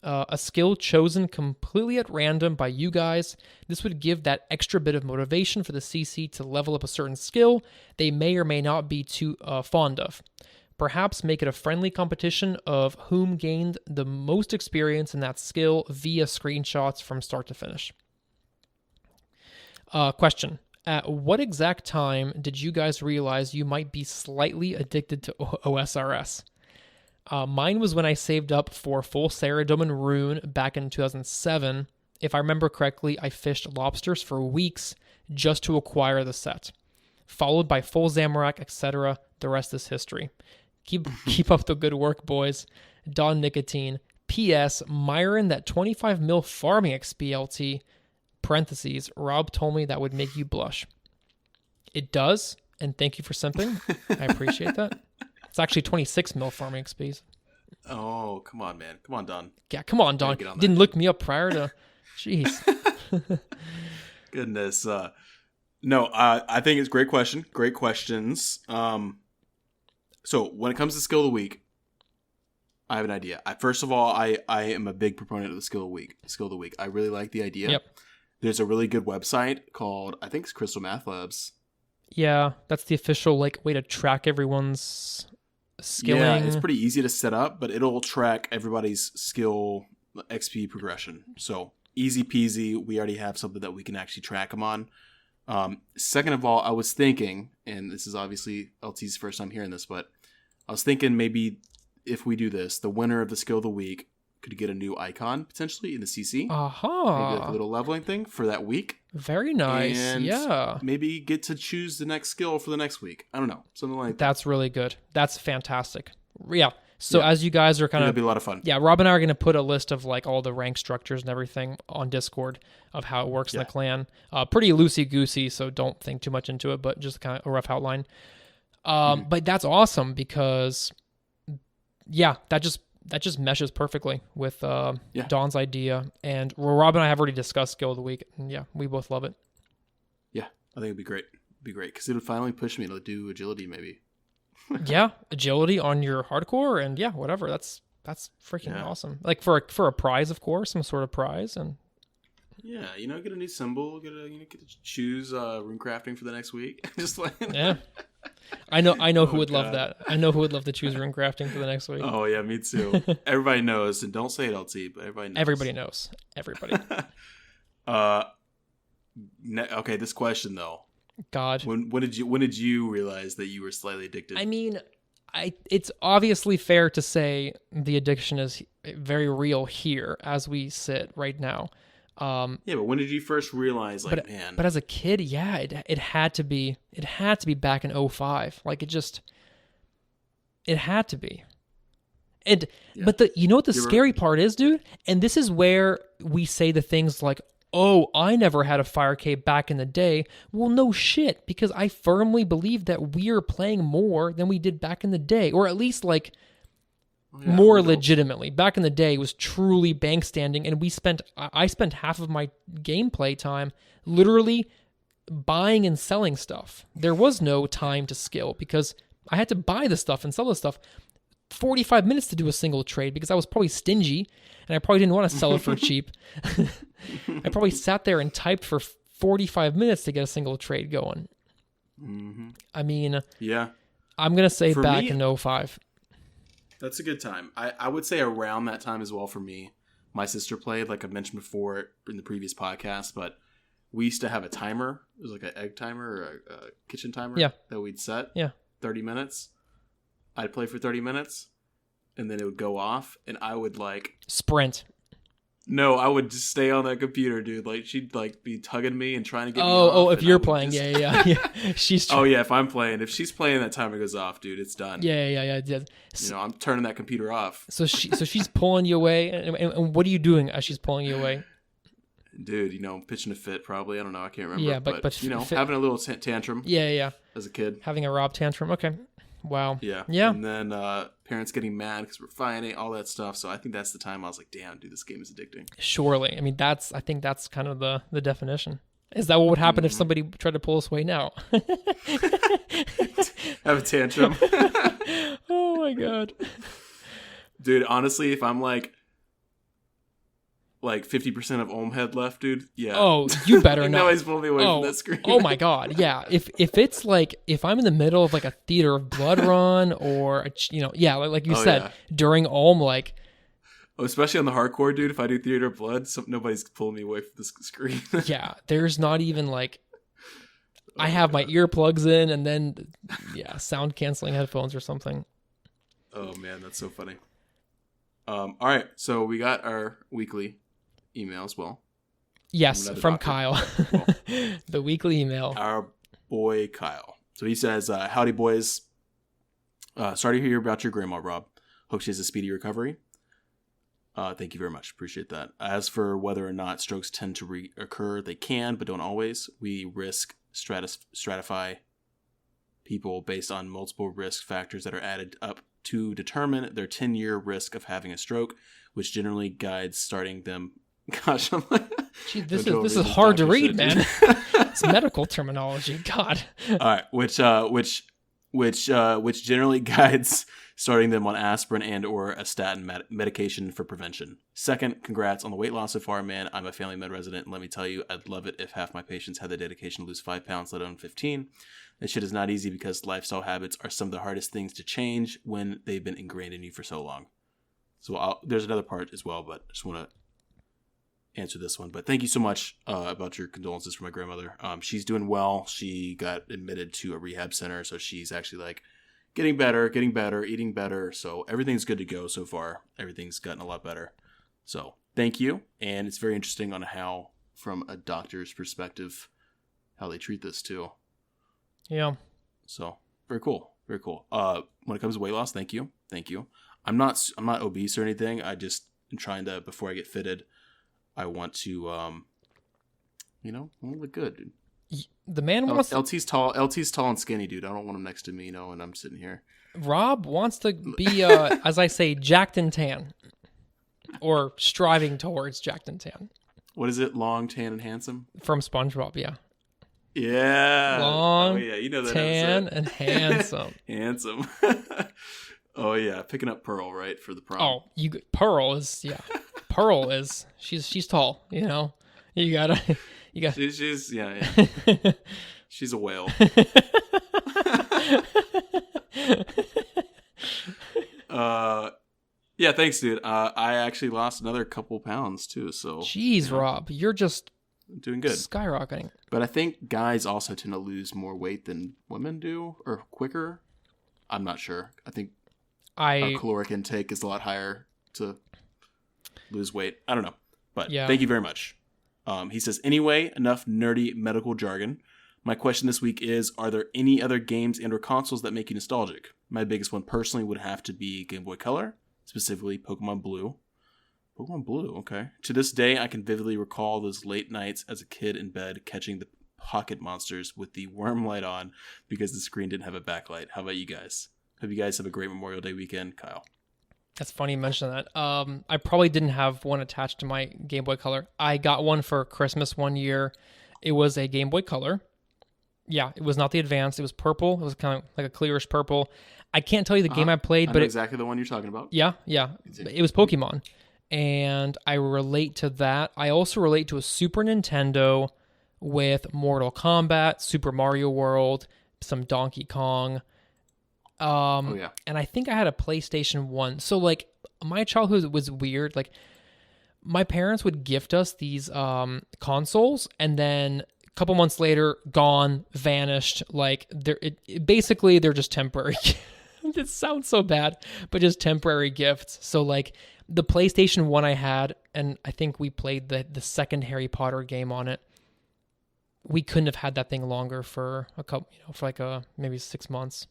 A skill chosen completely at random by you guys. This would give that extra bit of motivation for the CC to level up a certain skill they may or may not be too fond of. Perhaps make it a friendly competition of whom gained the most experience in that skill via screenshots from start to finish. Question. At what exact time did you guys realize you might be slightly addicted to OSRS? Mine was when I saved up for full Ceridome and Rune back in 2007. If I remember correctly, I fished lobsters for weeks just to acquire the set. Followed by full Zamorak, etc. The rest is history. Keep up the good work, boys. Don Nicotine. P.S. Myron, that 25 mil farming XP LT, parentheses, Rob told me that would make you blush. It does, and thank you for simping. I appreciate that. It's actually 26 mil farming XPs. Oh, come on, man. Come on, Don. Yeah, come on, Don. Didn't look me up prior to... Jeez. Goodness. No, I think it's a great question. Great questions. So when it comes to skill of the week, I have an idea. First of all, I am a big proponent of the skill of the week. I really like the idea. Yep. There's a really good website called, I think it's Crystal Math Labs. Yeah, that's the official way to track everyone's skilling. Yeah, it's pretty easy to set up, but it'll track everybody's skill XP progression. So easy peasy. We already have something that we can actually track them on. Second of all, I was thinking, and this is obviously LT's first time hearing this, but I was thinking maybe if we do this, the winner of the skill of the week could get a new icon potentially in the CC. Maybe like a little leveling thing for that week. Very nice. And yeah. maybe get to choose the next skill for the next week. I don't know. Something like that. That's really good. That's fantastic. Yeah. So as you guys are that'd be a lot of fun. Yeah, Rob and I are going to put a list of all the rank structures and everything on Discord of how it works in the clan. Pretty loosey-goosey, so don't think too much into it, but just kind of a rough outline. But that's awesome because, that just meshes perfectly with Don's idea. And Rob and I have already discussed skill of the week. And we both love it. Yeah, I think it'd be great. It'd be great because it would finally push me to do agility maybe. Agility on your hardcore and whatever. That's freaking awesome. Like for a prize, of course, some sort of prize. And get a new symbol, get to choose rune crafting for the next week. Just I know who would love that. I know who would love to choose rune crafting for the next week. Oh yeah, me too. Everybody knows, and don't say it LT, but everybody knows. Everybody. Okay, this question though. God. When did you realize that you were slightly addicted? I mean, it's obviously fair to say the addiction is very real here as we sit right now. But when did you first realize, man? But as a kid, it had to be back in 2005. It had to be. But you know what the scary part is, dude? And this is where we say the things like, "Oh, I never had a fire cave back in the day." Well, no shit, because I firmly believe that we are playing more than we did back in the day, or at least more legitimately. Back in the day, it was truly bank standing, and I spent half of my gameplay time literally buying and selling stuff. There was no time to skill because I had to buy the stuff and sell the stuff. 45 minutes to do a single trade because I was probably stingy and I probably didn't want to sell it for cheap. I probably sat there and typed for 45 minutes to get a single trade going. Mm-hmm. I mean, I'm going to say for back in 2005. That's a good time. I would say around that time as well for me. My sister played, like I mentioned before in the previous podcast, but we used to have a timer. It was like an egg timer or a kitchen timer that we'd set. 30 minutes. I'd play for 30 minutes, and then it would go off, and I would sprint. No, I would just stay on that computer, dude. Like she'd like be tugging me and trying to get me off. If you're playing, yeah. She's. If I'm playing, if she's playing, that timer goes off, dude. It's done. Yeah. I'm turning that computer off. So she's pulling you away, and what are you doing as she's pulling you away? Dude, pitching a fit probably. I don't know. I can't remember. Yeah, but having a little tantrum. Yeah. As a kid, having a Rob tantrum. Okay. Wow. Yeah. And then parents getting mad because we're fighting, all that stuff. So I think that's the time I was like, damn, dude, this game is addicting. Surely. I mean, I think that's kind of the definition. Is that what would happen if somebody tried to pull us away now? Have a tantrum. Oh my God. Dude, honestly, if I'm like 50% of Ohm head left, dude. Yeah. Oh, you better not. Nobody's pulling me away from that screen. Oh my God. Yeah. If it's if I'm in the middle of a theater of blood run or like you said during Ohm, especially on the hardcore, dude. If I do theater of blood, nobody's pulling me away from the screen. Yeah. There's not even I have my earplugs in and then sound canceling headphones or something. Oh man, that's so funny. All right, so we got our weekly email as well. Yes, from Kyle. The weekly email. Our boy Kyle. So he says, howdy boys. Sorry to hear about your grandma, Rob. Hope she has a speedy recovery. Thank you very much. Appreciate that. As for whether or not strokes tend to reoccur, they can, but don't always. We risk stratify people based on multiple risk factors that are added up to determine their 10-year risk of having a stroke, which generally guides starting them. Gosh, I'm like, gee, this is hard to read, man. It's medical terminology. God. All right, which generally guides starting them on aspirin and or a statin medication for prevention. Second, congrats on the weight loss so far, man. I'm a family med resident, and let me tell you, I'd love it if half my patients had the dedication to lose 5 pounds, let alone 15. This shit is not easy because lifestyle habits are some of the hardest things to change when they've been ingrained in you for so long. So there's another part as well, but I just want to answer this one. But thank you so much about your condolences for my grandmother. She's doing well. She got admitted to a rehab center, so she's actually getting better, eating better. So everything's good to go so far. Everything's gotten a lot better. So thank you. And it's very interesting on how, from a doctor's perspective, how they treat this too. Yeah. So very cool. Very cool. When it comes to weight loss, thank you. I'm not obese or anything. I just am trying to, before I get fitted, I want to, I want to look good, dude. The man wants LT's tall and skinny, dude. I don't want him next to me, and I'm sitting here. Rob wants to be, as I say, jacked and tan, or striving towards jacked and tan. What is it? Long, tan, and handsome? From SpongeBob, yeah. Yeah. Long, that tan, episode. And handsome. Handsome. Oh yeah, picking up Pearl right for the prom. Oh, Pearl is she's tall. You got. She's she's a whale. Yeah, thanks, dude. I actually lost another couple pounds too. So, jeez, Rob, you're just doing good, skyrocketing. But I think guys also tend to lose more weight than women do, or quicker. I'm not sure. I think our caloric intake is a lot higher to lose weight. I don't know, but Thank you very much. He says, anyway, enough nerdy medical jargon. My question this week is, are there any other games and or consoles that make you nostalgic? My biggest one personally would have to be Game Boy Color, specifically Pokemon Blue. Pokemon Blue, okay. To this day, I can vividly recall those late nights as a kid in bed catching the pocket monsters with the worm light on because the screen didn't have a backlight. How about you guys? Hope you guys have a great Memorial Day weekend. Kyle. That's funny you mentioned that. I probably didn't have one attached to my Game Boy Color. I got one for Christmas one year. It was a Game Boy Color. Yeah, it was not the advanced. It was purple. It was kind of like a clearish purple. I can't tell you the game I played, but exactly the one you're talking about. Yeah. It was Pokemon. And I relate to that. I also relate to a Super Nintendo with Mortal Kombat, Super Mario World, some Donkey Kong. And I think I had a PlayStation 1. So my childhood was weird. My parents would gift us these consoles, and then a couple months later, gone, vanished. Basically they're just temporary. It sounds so bad, but just temporary gifts. So The PlayStation 1 I had, and I think we played the second Harry Potter game on it. We couldn't have had that thing longer for a couple, for like maybe 6 months.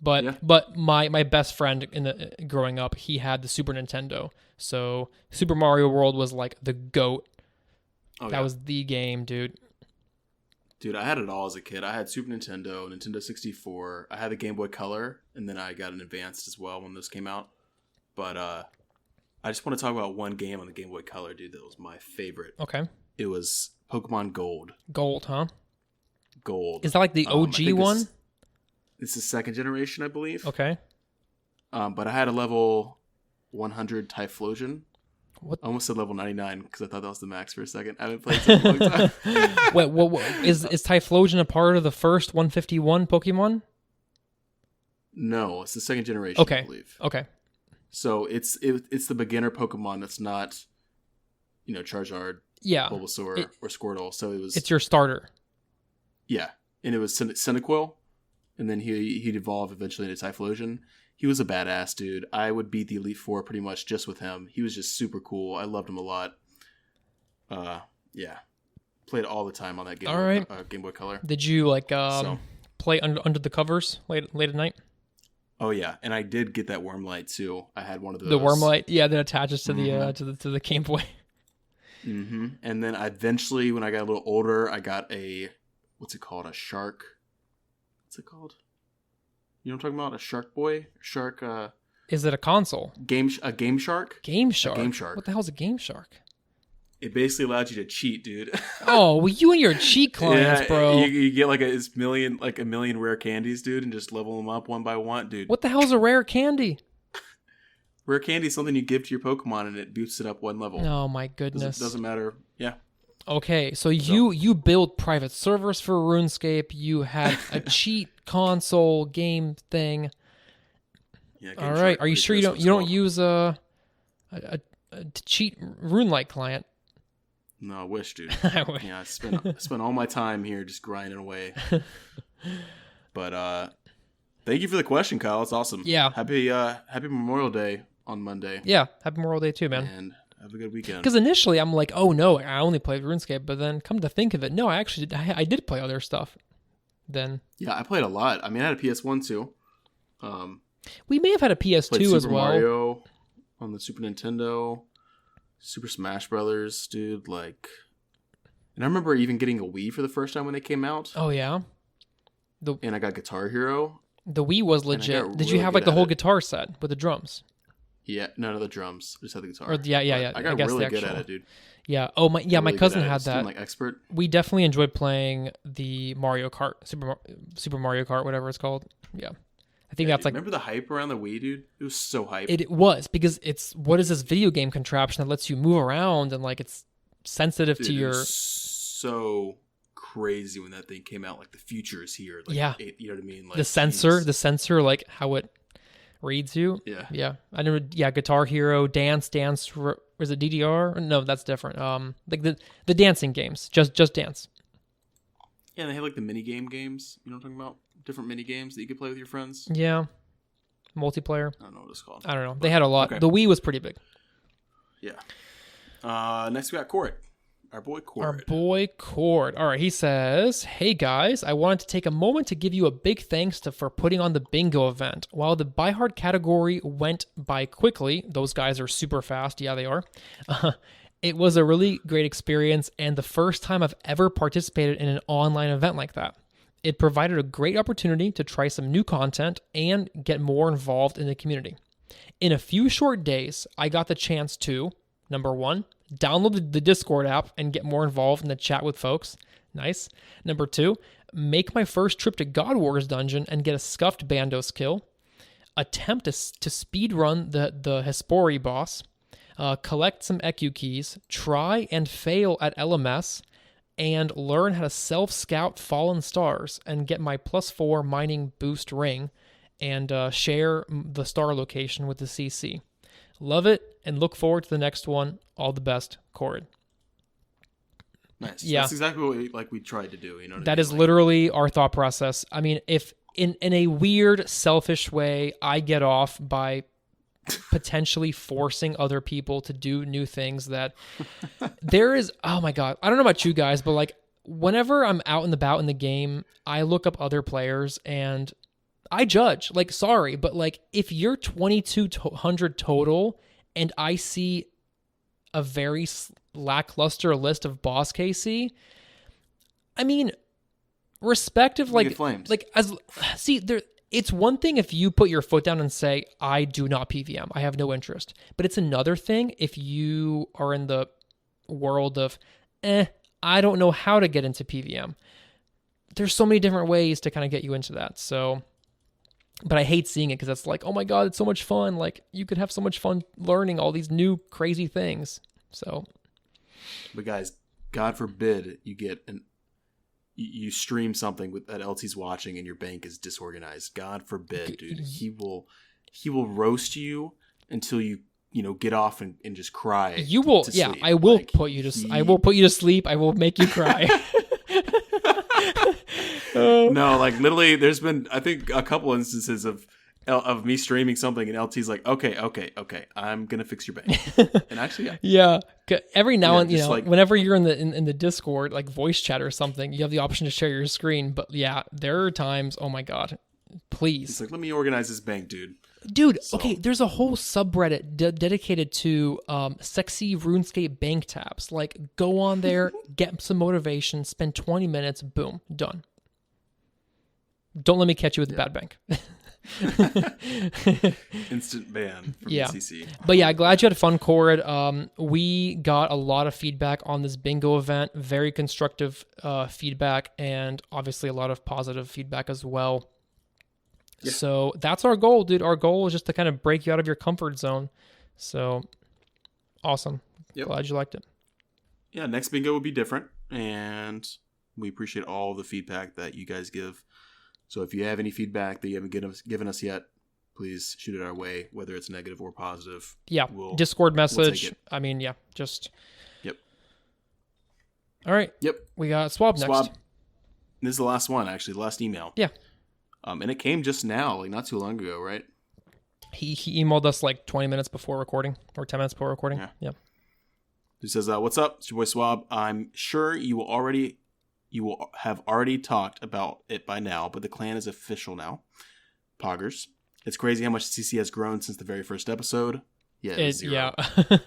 But my best friend growing up, he had the Super Nintendo. So Super Mario World was like the GOAT. That was the game, dude. Dude, I had it all as a kid. I had Super Nintendo, Nintendo 64. I had the Game Boy Color, and then I got an Advanced as well when those came out. But I just want to talk about one game on the Game Boy Color, dude, that was my favorite. Okay. It was Pokemon Gold. Gold, huh? Gold. Is that like the OG one? It's the second generation, I believe. Okay. But I had a level 100 Typhlosion. What? I almost said level 99 because I thought that was the max for a second. I haven't played it in a long time. Wait, what is Typhlosion a part of the first 151 Pokemon? No, it's the second generation, okay. I believe. Okay. So it's the beginner Pokemon that's not, Charizard, Bulbasaur, or Squirtle. So it's your starter. Yeah, and it was Cyndaquil, and then he'd evolve eventually into Typhlosion. He was a badass dude. I would beat the Elite Four pretty much just with him. He was just super cool. I loved him a lot. Yeah, played all the time on that Game Boy Color. Did you play under the covers late at night? Oh yeah, and I did get that Wormlight too. I had one of those. The Wormlight, yeah, that attaches to the Game Boy. Mm-hmm. And then eventually, when I got a little older, I got what's it called? A shark. What's it called? You know what I'm talking about? A Shark Boy? Shark, Is it a console? A Game Shark? Game Shark? A Game Shark. What the hell is a Game Shark? It basically allowed you to cheat, dude. Oh, well, you and your cheat clients, bro. You get like a million rare candies, dude, and just level them up one by one, dude. What the hell is a rare candy? Rare candy is something you give to your Pokemon, and it boosts it up one level. Oh, my goodness. Doesn't matter. Yeah. Okay, so you build private servers for RuneScape. You had a cheat console game thing. Yeah, all right. Are you sure you don't use a cheat RuneLite client? No, I wish, dude. I wish. Yeah, I spent all my time here just grinding away. But thank you for the question, Kyle. It's awesome. Yeah. Happy Memorial Day on Monday. Yeah, happy Memorial Day too, man. And have a good weekend. Because initially I'm like, oh no, I only played RuneScape, but then come to think of it, no, I did play other stuff. Then yeah, I played a lot. I mean, I had a PS1 too. We may have had a PS2 as well. Mario on the Super Nintendo, Super Smash Brothers, dude. And I remember even getting a Wii for the first time when they came out. Oh yeah. And I got Guitar Hero. The Wii was legit. Did you have the whole guitar set with the drums? Yeah, none of the drums. Just had the guitar. Yeah. I got really good at it, dude. Yeah. Oh my. Yeah, my cousin had that. Expert. We definitely enjoyed playing the Mario Kart, Super Mario Kart, whatever it's called. Yeah. I think that's remember the hype around the Wii, dude? It was so hype. It was because what is this video game contraption that lets you move around and it's sensitive to your. It was so crazy when that thing came out. The future is here. You know what I mean? The sensor, how it reads you. Yeah. I never. Yeah, Guitar Hero, Dance. Was it DDR? No, that's different. The dancing games, just Dance. Yeah, they had the mini games. You know what I'm talking about? Different mini games that you could play with your friends. Yeah, multiplayer. I don't know what it's called. I don't know. They had a lot. Okay. The Wii was pretty big. Yeah. Next we got Corrid. Our boy Corrid. All right, he says, "Hey guys, I wanted to take a moment to give you a big thanks for putting on the bingo event. While the BIHARD category went by quickly, those guys are super fast. Yeah, they are. It was a really great experience and the first time I've ever participated in an online event like that. It provided a great opportunity to try some new content and get more involved in the community. In a few short days, I got the chance to, number 1, download the Discord app and get more involved in the chat with folks. Nice. Number 2, make my first trip to God Wars dungeon and get a scuffed Bandos kill. Attempt to speed run the Hespori boss. Collect some EQ keys. Try and fail at LMS. And learn how to self-scout fallen stars and get my +4 mining boost ring and share the star location with the CC. Love it and look forward to the next one. All the best, Corrid." Nice. Yeah. That's exactly what we tried to do. You know what that is literally our thought process. I mean, if in a weird, selfish way, I get off by potentially forcing other people to do new things that there is. Oh my God. I don't know about you guys, but like whenever I'm out and about in the game, I look up other players and I judge. Like, sorry, but like if you're 2,200 total and I see a very lackluster list of boss KC, I mean, respect of like there. It's one thing if you put your foot down and say, I do not PVM. I have no interest. But it's another thing if you are in the world of, I don't know how to get into PVM. There's so many different ways to kind of get you into that. So, but I hate seeing it because it's like, oh my God, it's so much fun. Like you could have so much fun learning all these new crazy things. So. But guys, God forbid you stream something that LT's watching and your bank is disorganized. God forbid, dude. He will roast you until you get off and just cry. You will, yeah. Sleep. I will put you to. I will put you to sleep. I will make you cry. No, like literally, there's been I think a couple instances of me streaming something and LT's like, okay, I'm gonna fix your bank. And actually, yeah. Every now and like, whenever you're in the Discord, like voice chat or something, you have the option to share your screen. But yeah, there are times. Oh my God, please. It's like, let me organize this bank, dude. Dude, okay, there's a whole subreddit dedicated to sexy RuneScape bank tabs. Like, go on there, get some motivation, spend 20 minutes, boom, done. Don't let me catch you with the bad bank. Instant ban from CC. But yeah, glad you had fun, Corrid. We got a lot of feedback on this bingo event, very constructive feedback, and obviously a lot of positive feedback as well. Yeah. So that's our goal, dude. Our goal is just to kind of break you out of your comfort zone. So awesome. Yep. Glad you liked it. Yeah, next bingo will be different, and we appreciate all the feedback that you guys give. So if you have any feedback that you haven't given us yet, please shoot it our way, whether it's negative or positive. Yeah, Discord message. I mean, yeah, just... Yep. All right. Yep. We got Swab next. Swab. This is the last one, actually, the last email. Yeah. And it came just now, like not too long ago, right? He emailed us like 20 minutes before recording, or 10 minutes before recording. Yeah. He says, what's up? It's your boy Swab. I'm sure you will have already talked about it by now, but the clan is official now. Poggers. It's crazy how much CC has grown since the very first episode. Yeah, zero. Yeah.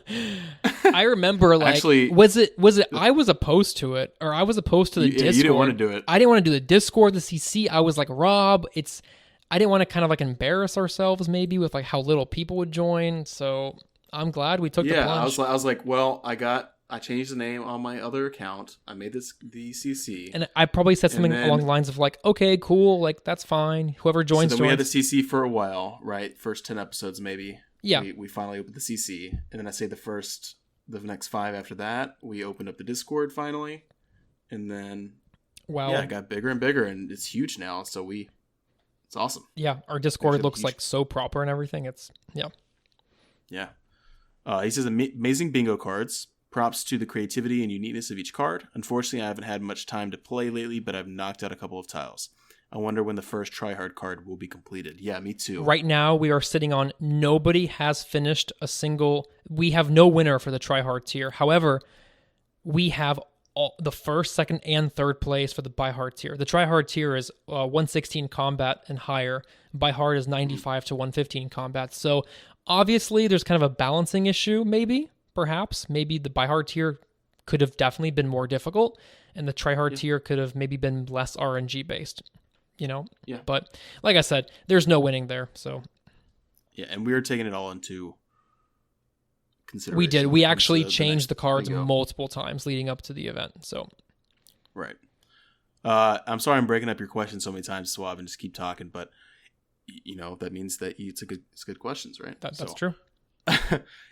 I remember, like, actually, was it I was opposed to it, or I was opposed to the Discord. You didn't want to do it. I didn't want to do the Discord, the CC. I was like, Rob, I didn't want to kind of like embarrass ourselves maybe with like how little people would join. So I'm glad we took the plunge. I was like, well, I changed the name on my other account. I made the CC. And I probably said something along the lines of like, okay, cool, like that's fine. Whoever joins, so then we had the CC for a while, right? First 10 episodes maybe. Yeah. We finally opened the CC. And then I say the next 5 after that, we opened up the Discord finally. And then it got bigger and bigger, and it's huge now. So it's awesome. Yeah, our Discord looks like so proper and everything. Yeah. He says amazing bingo cards. Props to the creativity and uniqueness of each card. Unfortunately, I haven't had much time to play lately, but I've knocked out a couple of tiles. I wonder when the first TRIHARD card will be completed. Yeah, me too. Right now, we are sitting on nobody has finished a single... We have no winner for the TRIHARD tier. However, we have the first, second, and third place for the BIHARD tier. The TRIHARD tier is 116 combat and higher. BIHARD is 95 to 115 combat. So, obviously, there's kind of a balancing issue, maybe. Perhaps maybe the BIHARD tier could have definitely been more difficult, and the TRIHARD tier could have maybe been less RNG based, Yeah. But like I said, there's no winning there. So yeah, and we were taking it all into consideration. We did. We actually changed the cards multiple times leading up to the event. So right. I'm sorry I'm breaking up your question so many times, Swab, and just keep talking, but that means that it's good questions, right? That's true.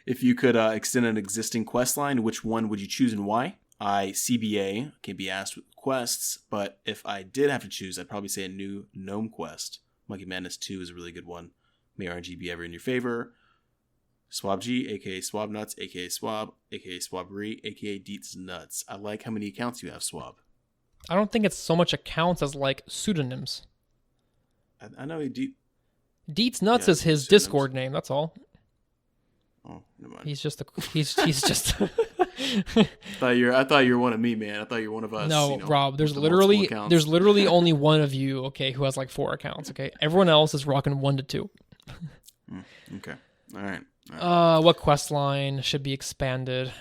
If you could extend an existing quest line, which one would you choose and why? CBA can be asked with quests, but if I did have to choose, I'd probably say a new gnome quest. Monkey Madness 2 is a really good one. May RNG be ever in your favor. Swab G, aka Swab Nuts, aka Swab, aka Swabri, aka Deets Nuts. I like how many accounts you have, Swab. I don't think it's so much accounts as like pseudonyms. I know Deets Nuts is his Discord name, that's all. Oh, never mind. He's just just. I thought you were one of me, man. I thought you were one of us. No, Rob. There's literally only one of you. Okay, who has like 4 accounts. Okay, everyone else is rocking 1 to 2. Okay. All right. What quest line should be expanded?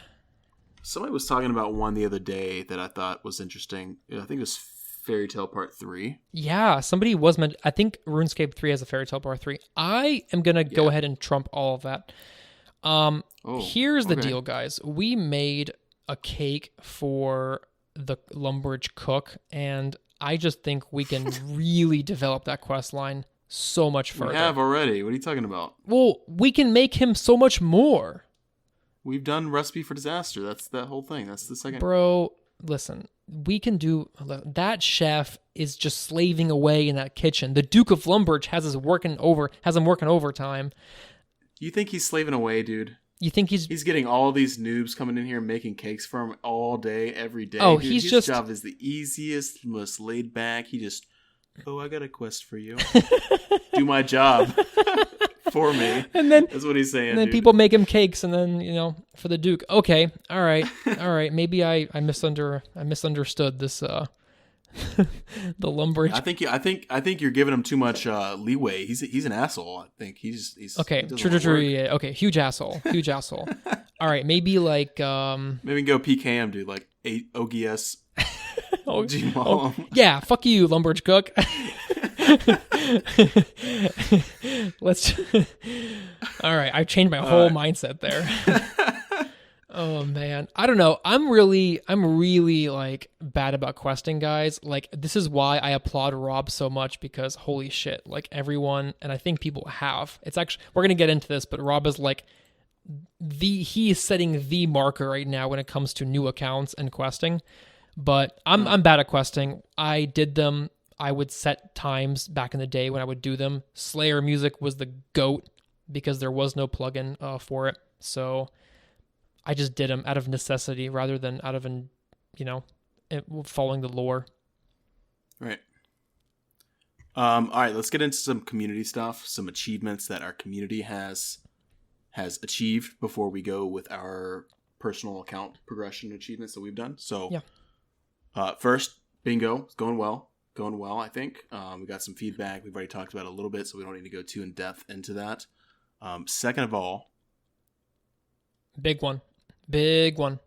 Somebody was talking about one the other day that I thought was interesting. I think it was Fairy Tale Part 3. Yeah, somebody was meant. I think RuneScape 3 has a Fairy Tale Part 3. I am gonna go ahead and trump all of that. Here's the deal, guys. We made a cake for the Lumbridge cook, and I just think we can really develop that quest line so much further. We have already. What are you talking about? Well, we can make him so much more. We've done Recipe for Disaster. That's that whole thing. That's the second. Bro, listen. We can do... That chef is just slaving away in that kitchen. The Duke of Lumbridge has him working overtime. You think he's slaving away, dude? You think he's getting all these noobs coming in here and making cakes for him all day, every day. Oh, dude, his job is the easiest, most laid back. He just, I got a quest for you. Do my job for me. And then that's what he's saying. And then people make him cakes, and then for the Duke. Okay, all right. Maybe I misunderstood this. The Lumbridge. I think you're giving him too much leeway. He's an asshole. I think he's okay. True. Yeah. Okay, huge asshole. All right, maybe like maybe we can go PKM, dude. Like 8 OGS. Yeah, fuck you, Lumbridge cook. Let's. All right, I've changed my whole mindset there. Oh man, I don't know. I'm really like bad about questing, guys. Like this is why I applaud Rob so much, because holy shit, like everyone, and I think people have. It's actually, we're gonna get into this, but Rob is like he is setting the marker right now when it comes to new accounts and questing. But I'm bad at questing. I did them. I would set times back in the day when I would do them. Slayer music was the GOAT because there was no plugin for it. So I just did them out of necessity rather than out of following the lore. Right. All right, let's get into some community stuff, some achievements that our community has achieved before we go with our personal account progression achievements that we've done. So, first, bingo, it's going well, I think. We got some feedback. We've already talked about it a little bit, so we don't need to go too in depth into that. Second of all, big one.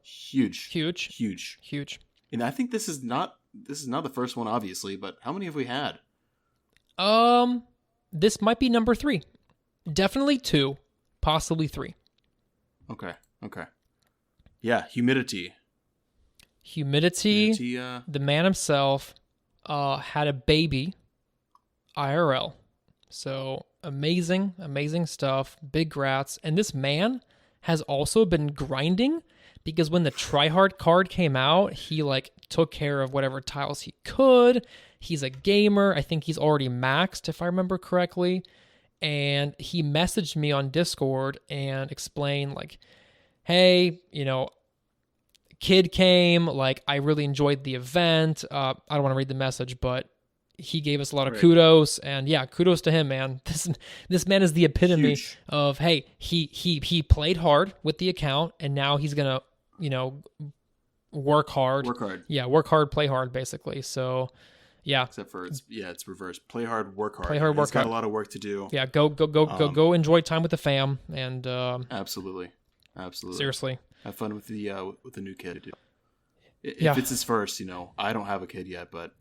Huge. And I think this is not the first one, obviously, but how many have we had? This might be number 3. Definitely 2, possibly 3. Okay. Yeah, humidity. The man himself had a baby IRL. So amazing stuff. Big grats. And this man has also been grinding, because when the TRIHARD card came out, he like took care of whatever tiles he could. He's a gamer. I think he's already maxed, if I remember correctly. And he messaged me on Discord and explained like, hey, kid came, like I really enjoyed the event. I don't want to read the message, but he gave us a lot of kudos, and yeah, kudos to him, man. This man is the epitome of, hey, he played hard with the account, and now he's gonna, work hard. Yeah, work hard, play hard, basically. So, yeah. Except for it's reversed. Play hard, work hard. Play hard, work hard. Got a lot of work to do. Yeah, go enjoy time with the fam, and absolutely. Seriously, have fun with the new kid. If it's his first, I don't have a kid yet, but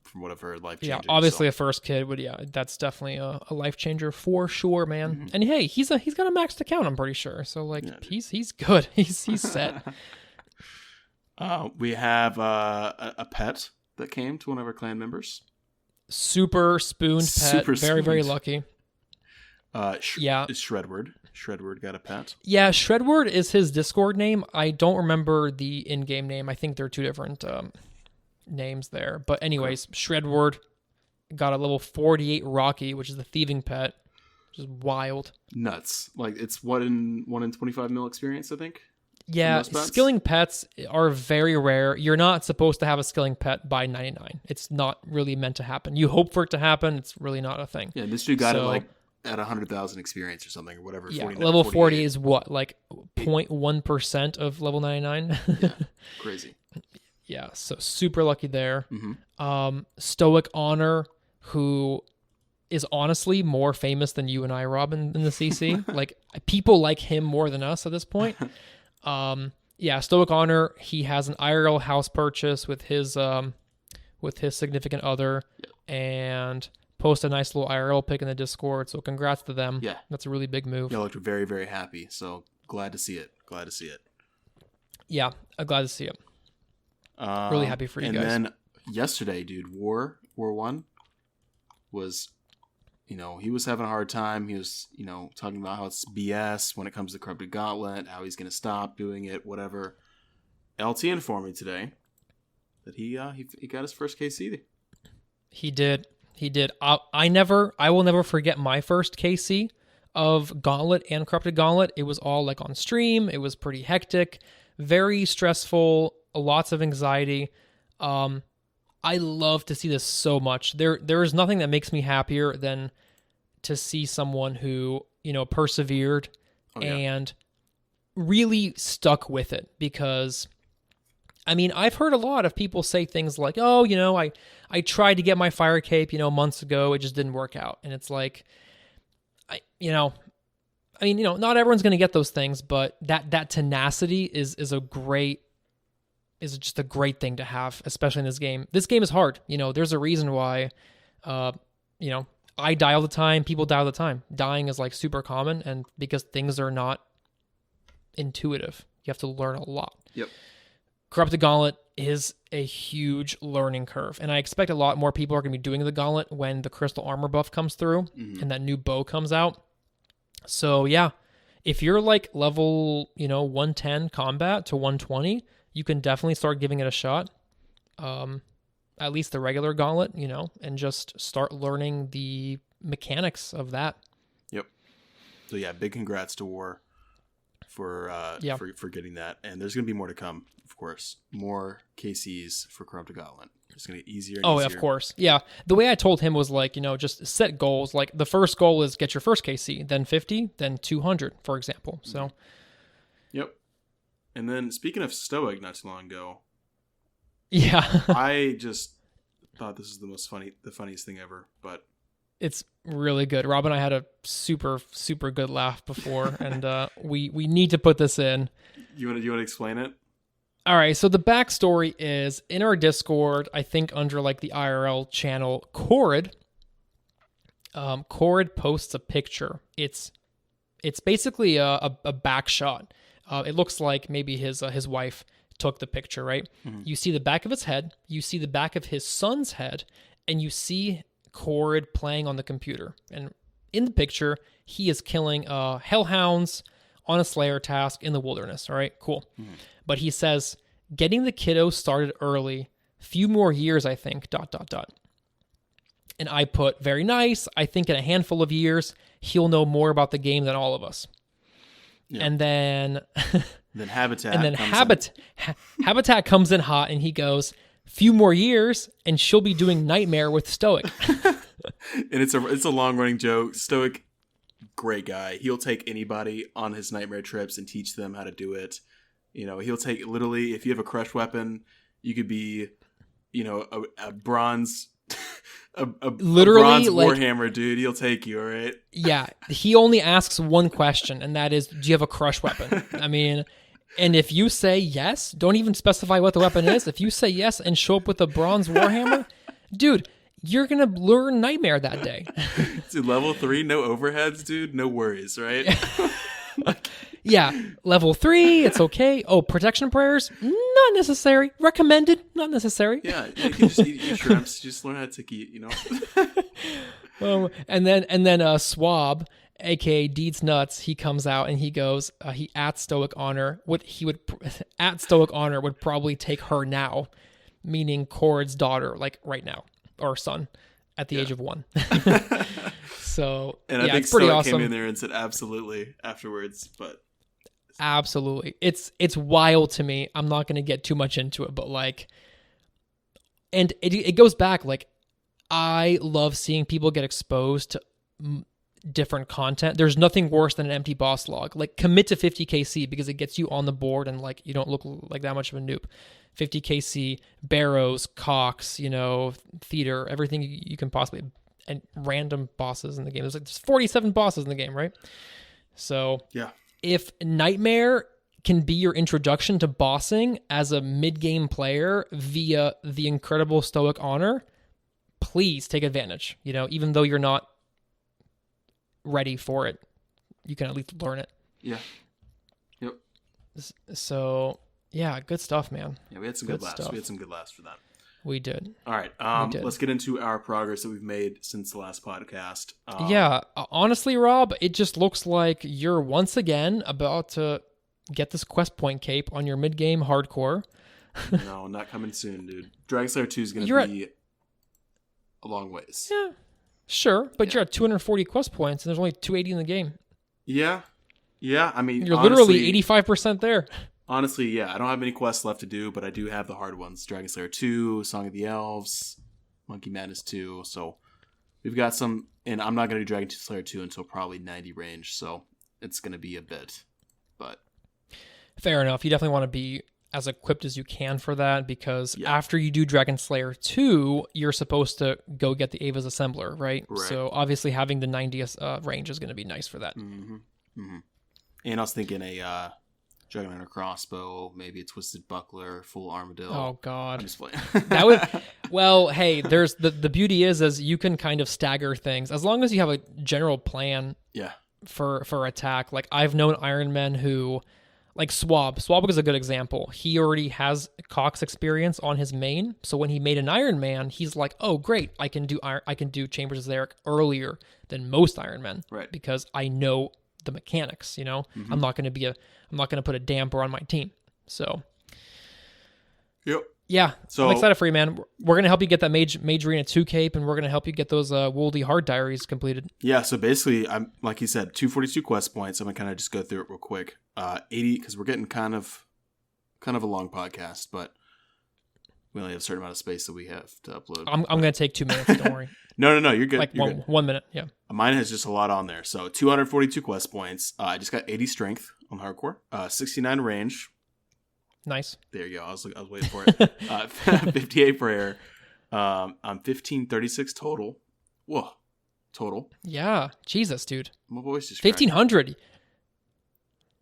from what I've heard, life changing. Yeah, obviously a first kid would, that's definitely a life changer for sure, man. Mm-hmm. And hey, he's got a maxed account, I'm pretty sure. So he's good. He's set. We have a pet that came to one of our clan members. Super spooned pet. Very, very lucky. Shredward. Shredward got a pet. Yeah, Shredward is his Discord name. I don't remember the in-game name. I think they're 2 different names there. But anyways, Shredward got a level 48 Rocky, which is the thieving pet, which is wild. Nuts. Like, it's 1 in 25 mil experience, I think. Yeah, skilling pets are very rare. You're not supposed to have a skilling pet by 99. It's not really meant to happen. You hope for it to happen. It's really not a thing. Yeah, this dude got it like at 100,000 experience or something or whatever. Yeah, 49, level 48. 40 is what, like 0.1% of level 99? Yeah, crazy. Yeah, so super lucky there. Mm-hmm. Stoic Honor, who is honestly more famous than you and I, Robin, in the CC. Like, people like him more than us at this point. Yeah, Stoic Honor, he has an IRL house purchase with his significant other, and post a nice little IRL pic in the Discord. So congrats to them. Yeah, that's a really big move. They looked very, very happy. So glad to see it. Yeah, I'm glad to see it. Really happy for you guys. And then yesterday, dude, War 1 was, he was having a hard time. He was, talking about how it's BS when it comes to Corrupted Gauntlet, how he's going to stop doing it, whatever. LT informed me today that he got his first KC. He did. I will never forget my first KC of Gauntlet and Corrupted Gauntlet. It was all like on stream. It was pretty hectic, very stressful, lots of anxiety. I love to see this so much. There is nothing that makes me happier than to see someone who, persevered and really stuck with it, because I've heard a lot of people say things like, oh, I tried to get my fire cape, months ago, it just didn't work out. And it's like, not everyone's going to get those things, but that tenacity is just a great thing to have, especially in this game. This game is hard. There's a reason why, I die all the time. People die all the time. Dying is like super common, and because things are not intuitive, you have to learn a lot. Yep. Corrupted Gauntlet is a huge learning curve, and I expect a lot more people are going to be doing the Gauntlet when the Crystal Armor buff comes through and that new bow comes out. So yeah, if you're like level, 110 combat to 120, you can definitely start giving it a shot. At least the regular Gauntlet, and just start learning the mechanics of that. Yep. So yeah, big congrats to War for getting that, and there's gonna be more to come. Of course, more KCs for Corrupted Gauntlet. It's going to get easier and easier. Of course. Yeah. The way I told him was like, just set goals. Like the first goal is get your first KC, then 50, then 200, for example. So. Yep. And then speaking of Stoic not too long ago. Yeah. I just thought this is the funniest thing ever, but. It's really good. Rob and I had a super, super good laugh before, and we need to put this in. You want to explain it? All right, so the backstory is in our Discord, I think under like the IRL channel, Corrid posts a picture. It's basically a back shot. It looks like maybe his wife took the picture, right? Mm-hmm. You see the back of his head, you see the back of his son's head, and you see Corrid playing on the computer. And in the picture, he is killing hellhounds on a Slayer task in the wilderness. All right, cool. Mm-hmm. But he says, getting the kiddo started early, few more years, I think, ... And I put, very nice. I think in a handful of years, he'll know more about the game than all of us. Yeah. And then... then Habitat and then Habitat comes in hot, and he goes, few more years, and she'll be doing Nightmare with Stoic. And it's a long-running joke. Stoic, great guy. He'll take anybody on his Nightmare trips and teach them how to do it. He'll take, literally, if you have a crush weapon, you could be, a bronze, literally, bronze Warhammer, dude. He'll take you, all right? Yeah. He only asks one question, and that is, do you have a crush weapon? And if you say yes, don't even specify what the weapon is. If you say yes and show up with a bronze Warhammer, dude, you're going to learn Nightmare that day. Dude, level 3, no overheads, dude. No worries, right? Yeah, level 3, it's okay. Oh, protection prayers, not necessary. Recommended, not necessary. Yeah, you can just eat your shrimps. Just learn how to eat, And then Swab, aka Deeds Nuts, he comes out and he goes, he at Stoic Honor. At Stoic Honor would probably take her now, meaning Corrid's daughter, like right now, or son, at the age of 1. So, and I think it's pretty Stoic awesome. Came in there and said absolutely afterwards, but. Absolutely. It's wild to me. I'm not going to get too much into it, but like, and it goes back, like, I love seeing people get exposed to different content. There's nothing worse than an empty boss log. Like, commit to 50 KC because it gets you on the board and like you don't look like that much of a noob. 50 KC, barrows, cocks, theater, everything you can possibly, and random bosses in the game. There's 47 bosses in the game, right? So yeah, if Nightmare can be your introduction to bossing as a mid-game player via the incredible Stoic Honor, please take advantage. Even though you're not ready for it, you can at least learn it. Yeah. Yep. So yeah, good stuff, man. Yeah, we had some good laughs. We had some good laughs for that. We did. All right. Let's get into our progress that we've made since the last podcast. Honestly, Rob, it just looks like you're once again about to get this quest point cape on your mid-game hardcore. No, not coming soon, dude. Dragon Slayer 2 is going to be a long ways. Yeah, sure. But you're at 240 quest points, and there's only 280 in the game. Yeah. Yeah, I mean, you're literally 85% there. Honestly, yeah, I don't have any quests left to do, but I do have the hard ones. Dragon Slayer 2, Song of the Elves, Monkey Madness 2. So we've got some, and I'm not going to do Dragon Slayer 2 until probably 90 range, so it's going to be a bit. But fair enough. You definitely want to be as equipped as you can for that, because after you do Dragon Slayer 2, you're supposed to go get the Ava's Assembler, right? So obviously having the 90th range is going to be nice for that. Mm-hmm. Mm-hmm. And I was thinking a Juggernaut crossbow, maybe a Twisted Buckler, full Armadillo. Oh God, I'm just playing. That would. Well, hey, there's the beauty is you can kind of stagger things as long as you have a general plan. Yeah. For attack, like I've known Iron Men who, like Swab is a good example. He already has Cox experience on his main, so when he made an Iron Man, he's like, oh great, I can do Chambers of Zarek earlier than most Iron Men, right? Because I know the mechanics. Mm-hmm. I'm not going to put a damper on my team. So, yep. Yeah, so I'm excited for you, man. We're going to help you get that Mage Arena 2 cape, and we're going to help you get those VsTheHighway diaries completed. Yeah, so basically, I'm like you said, 242 quest points. I'm going to kind of just go through it real quick. 80, because we're getting kind of a long podcast, but we only have a certain amount of space that we have to upload. I'm going to take 2 minutes, don't worry. No, you're good. Like you're good. 1 minute, yeah. Mine has just a lot on there. So 242 quest points. I just got 80 strength on hardcore, 69 range. Nice. There you go. I was waiting for it. 58 prayer. I'm 1536 total. Whoa, total. Yeah, Jesus, dude. My voice just 1500.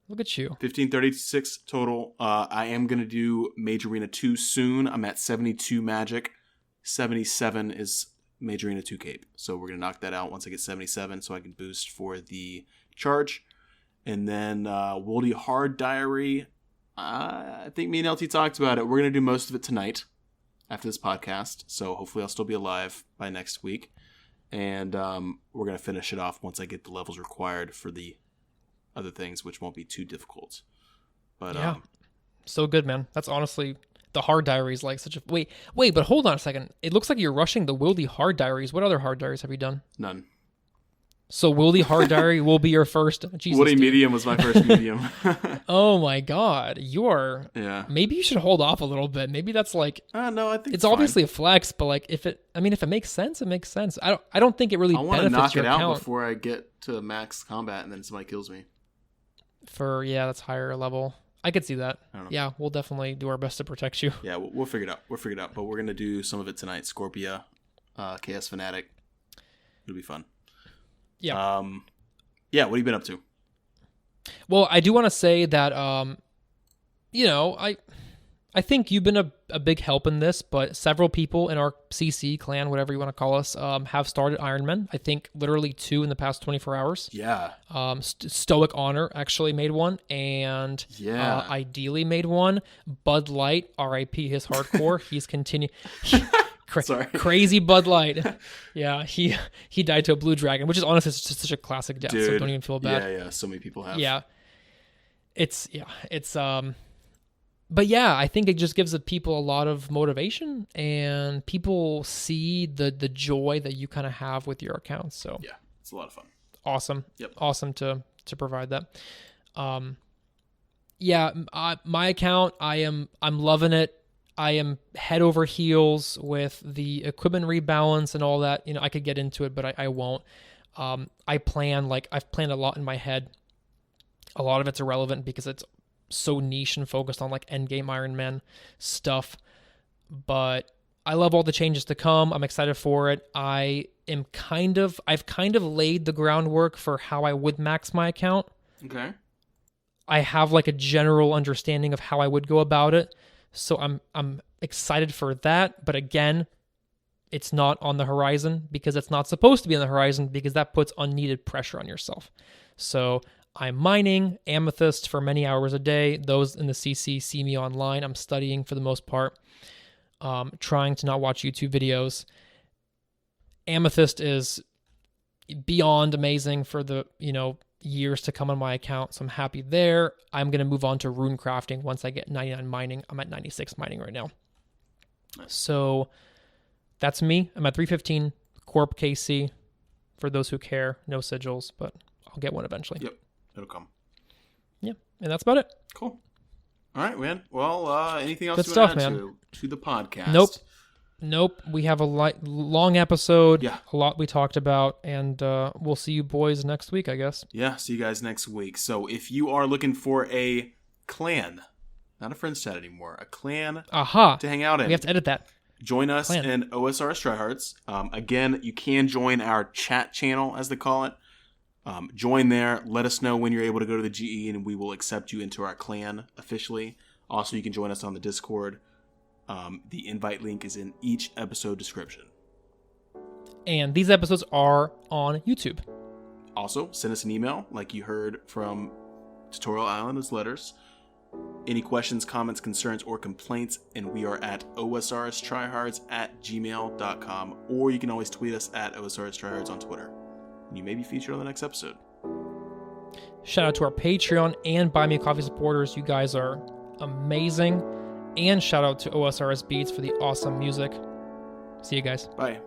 Look at you. 1536 total. I am gonna do Mage Arena 2 soon. I'm at 72 magic. 77 is Mage Arena 2 cape. So we're gonna knock that out once I get 77, so I can boost for the charge. And then VsTheHighway diary. I think me and LT talked about it. We're going to do most of it tonight after this podcast. So hopefully I'll still be alive by next week. And we're going to finish it off once I get the levels required for the other things, which won't be too difficult. But yeah, so good, man. That's honestly, the hard diaries like such a... Wait, but hold on a second. It looks like you're rushing the VsTheHighway diaries. What other hard diaries have you done? None. So VsTheHighway diary will be your first. Jesus, Woody medium was my first medium. Oh my God, you are. Yeah. Maybe you should hold off a little bit. Maybe that's like. No, I think it's obviously a flex, but like if it makes sense, it makes sense. I don't think it really benefits your account. I want to knock it out before I get to max combat, and then somebody kills me. That's higher level. I could see that. Yeah, we'll definitely do our best to protect you. Yeah, we'll figure it out. But we're gonna do some of it tonight. Scorpia, Chaos Fanatic. It'll be fun. Yeah. Yeah, what have you been up to? Well, I do want to say that, I think you've been a big help in this, but several people in our CC clan, whatever you want to call us, have started Ironman. I think literally 2 in the past 24 hours. Yeah. Stoic Honor actually made one, and Ideally made one. Budlight, RIP his hardcore. He's continuing. Sorry. Crazy Budlight. Yeah, he died to a blue dragon, which is honestly just such a classic death. Dude, so don't even feel bad. Yeah. So many people have. Yeah. It's but yeah, I think it just gives the people a lot of motivation, and people see the joy that you kind of have with your accounts. So yeah, it's a lot of fun. Awesome. Yep. Awesome to provide that. My account, I'm loving it. I am head over heels with the equipment rebalance and all that. I could get into it, but I won't. I've planned a lot in my head. A lot of it's irrelevant because it's so niche and focused on like endgame Iron Man stuff. But I love all the changes to come. I'm excited for it. I've kind of laid the groundwork for how I would max my account. Okay. I have like a general understanding of how I would go about it. So I'm excited for that. But again, it's not on the horizon because it's not supposed to be on the horizon because that puts unneeded pressure on yourself. So I'm mining amethyst for many hours a day. Those in the CC see me online. I'm studying for the most part, trying to not watch YouTube videos. Amethyst is beyond amazing for the, years to come on my account. So I'm happy there. I'm going to move on to rune crafting once I get 99 mining. I'm at 96 mining right now. Nice. So that's me. I'm at 315 Corp KC for those who care. No sigils, but I'll get one eventually. Yep. It'll come. Yeah. And that's about it. Cool. All right, man. Well, anything else Good you stuff, want to add man. to the podcast? Nope. We have a long episode. Yeah. A lot we talked about, and we'll see you boys next week, I guess. Yeah, see you guys next week. So if you are looking for a clan, not a friends chat anymore, a clan to hang out in. We have to edit that. Join us in OSRS Trihards. Again, you can join our chat channel, as they call it. Join there. Let us know when you're able to go to the GE, and we will accept you into our clan officially. Also, you can join us on the Discord. The invite link is in each episode description. And these episodes are on YouTube. Also, send us an email, like you heard from Tutorial Island as letters. Any questions, comments, concerns, or complaints, and we are at osrstrihards@gmail.com, or you can always tweet us at OSRS Trihards on Twitter. And you may be featured on the next episode. Shout out to our Patreon and Buy Me a Coffee supporters. You guys are amazing. And shout out to OSRS Beats for the awesome music. See you guys. Bye.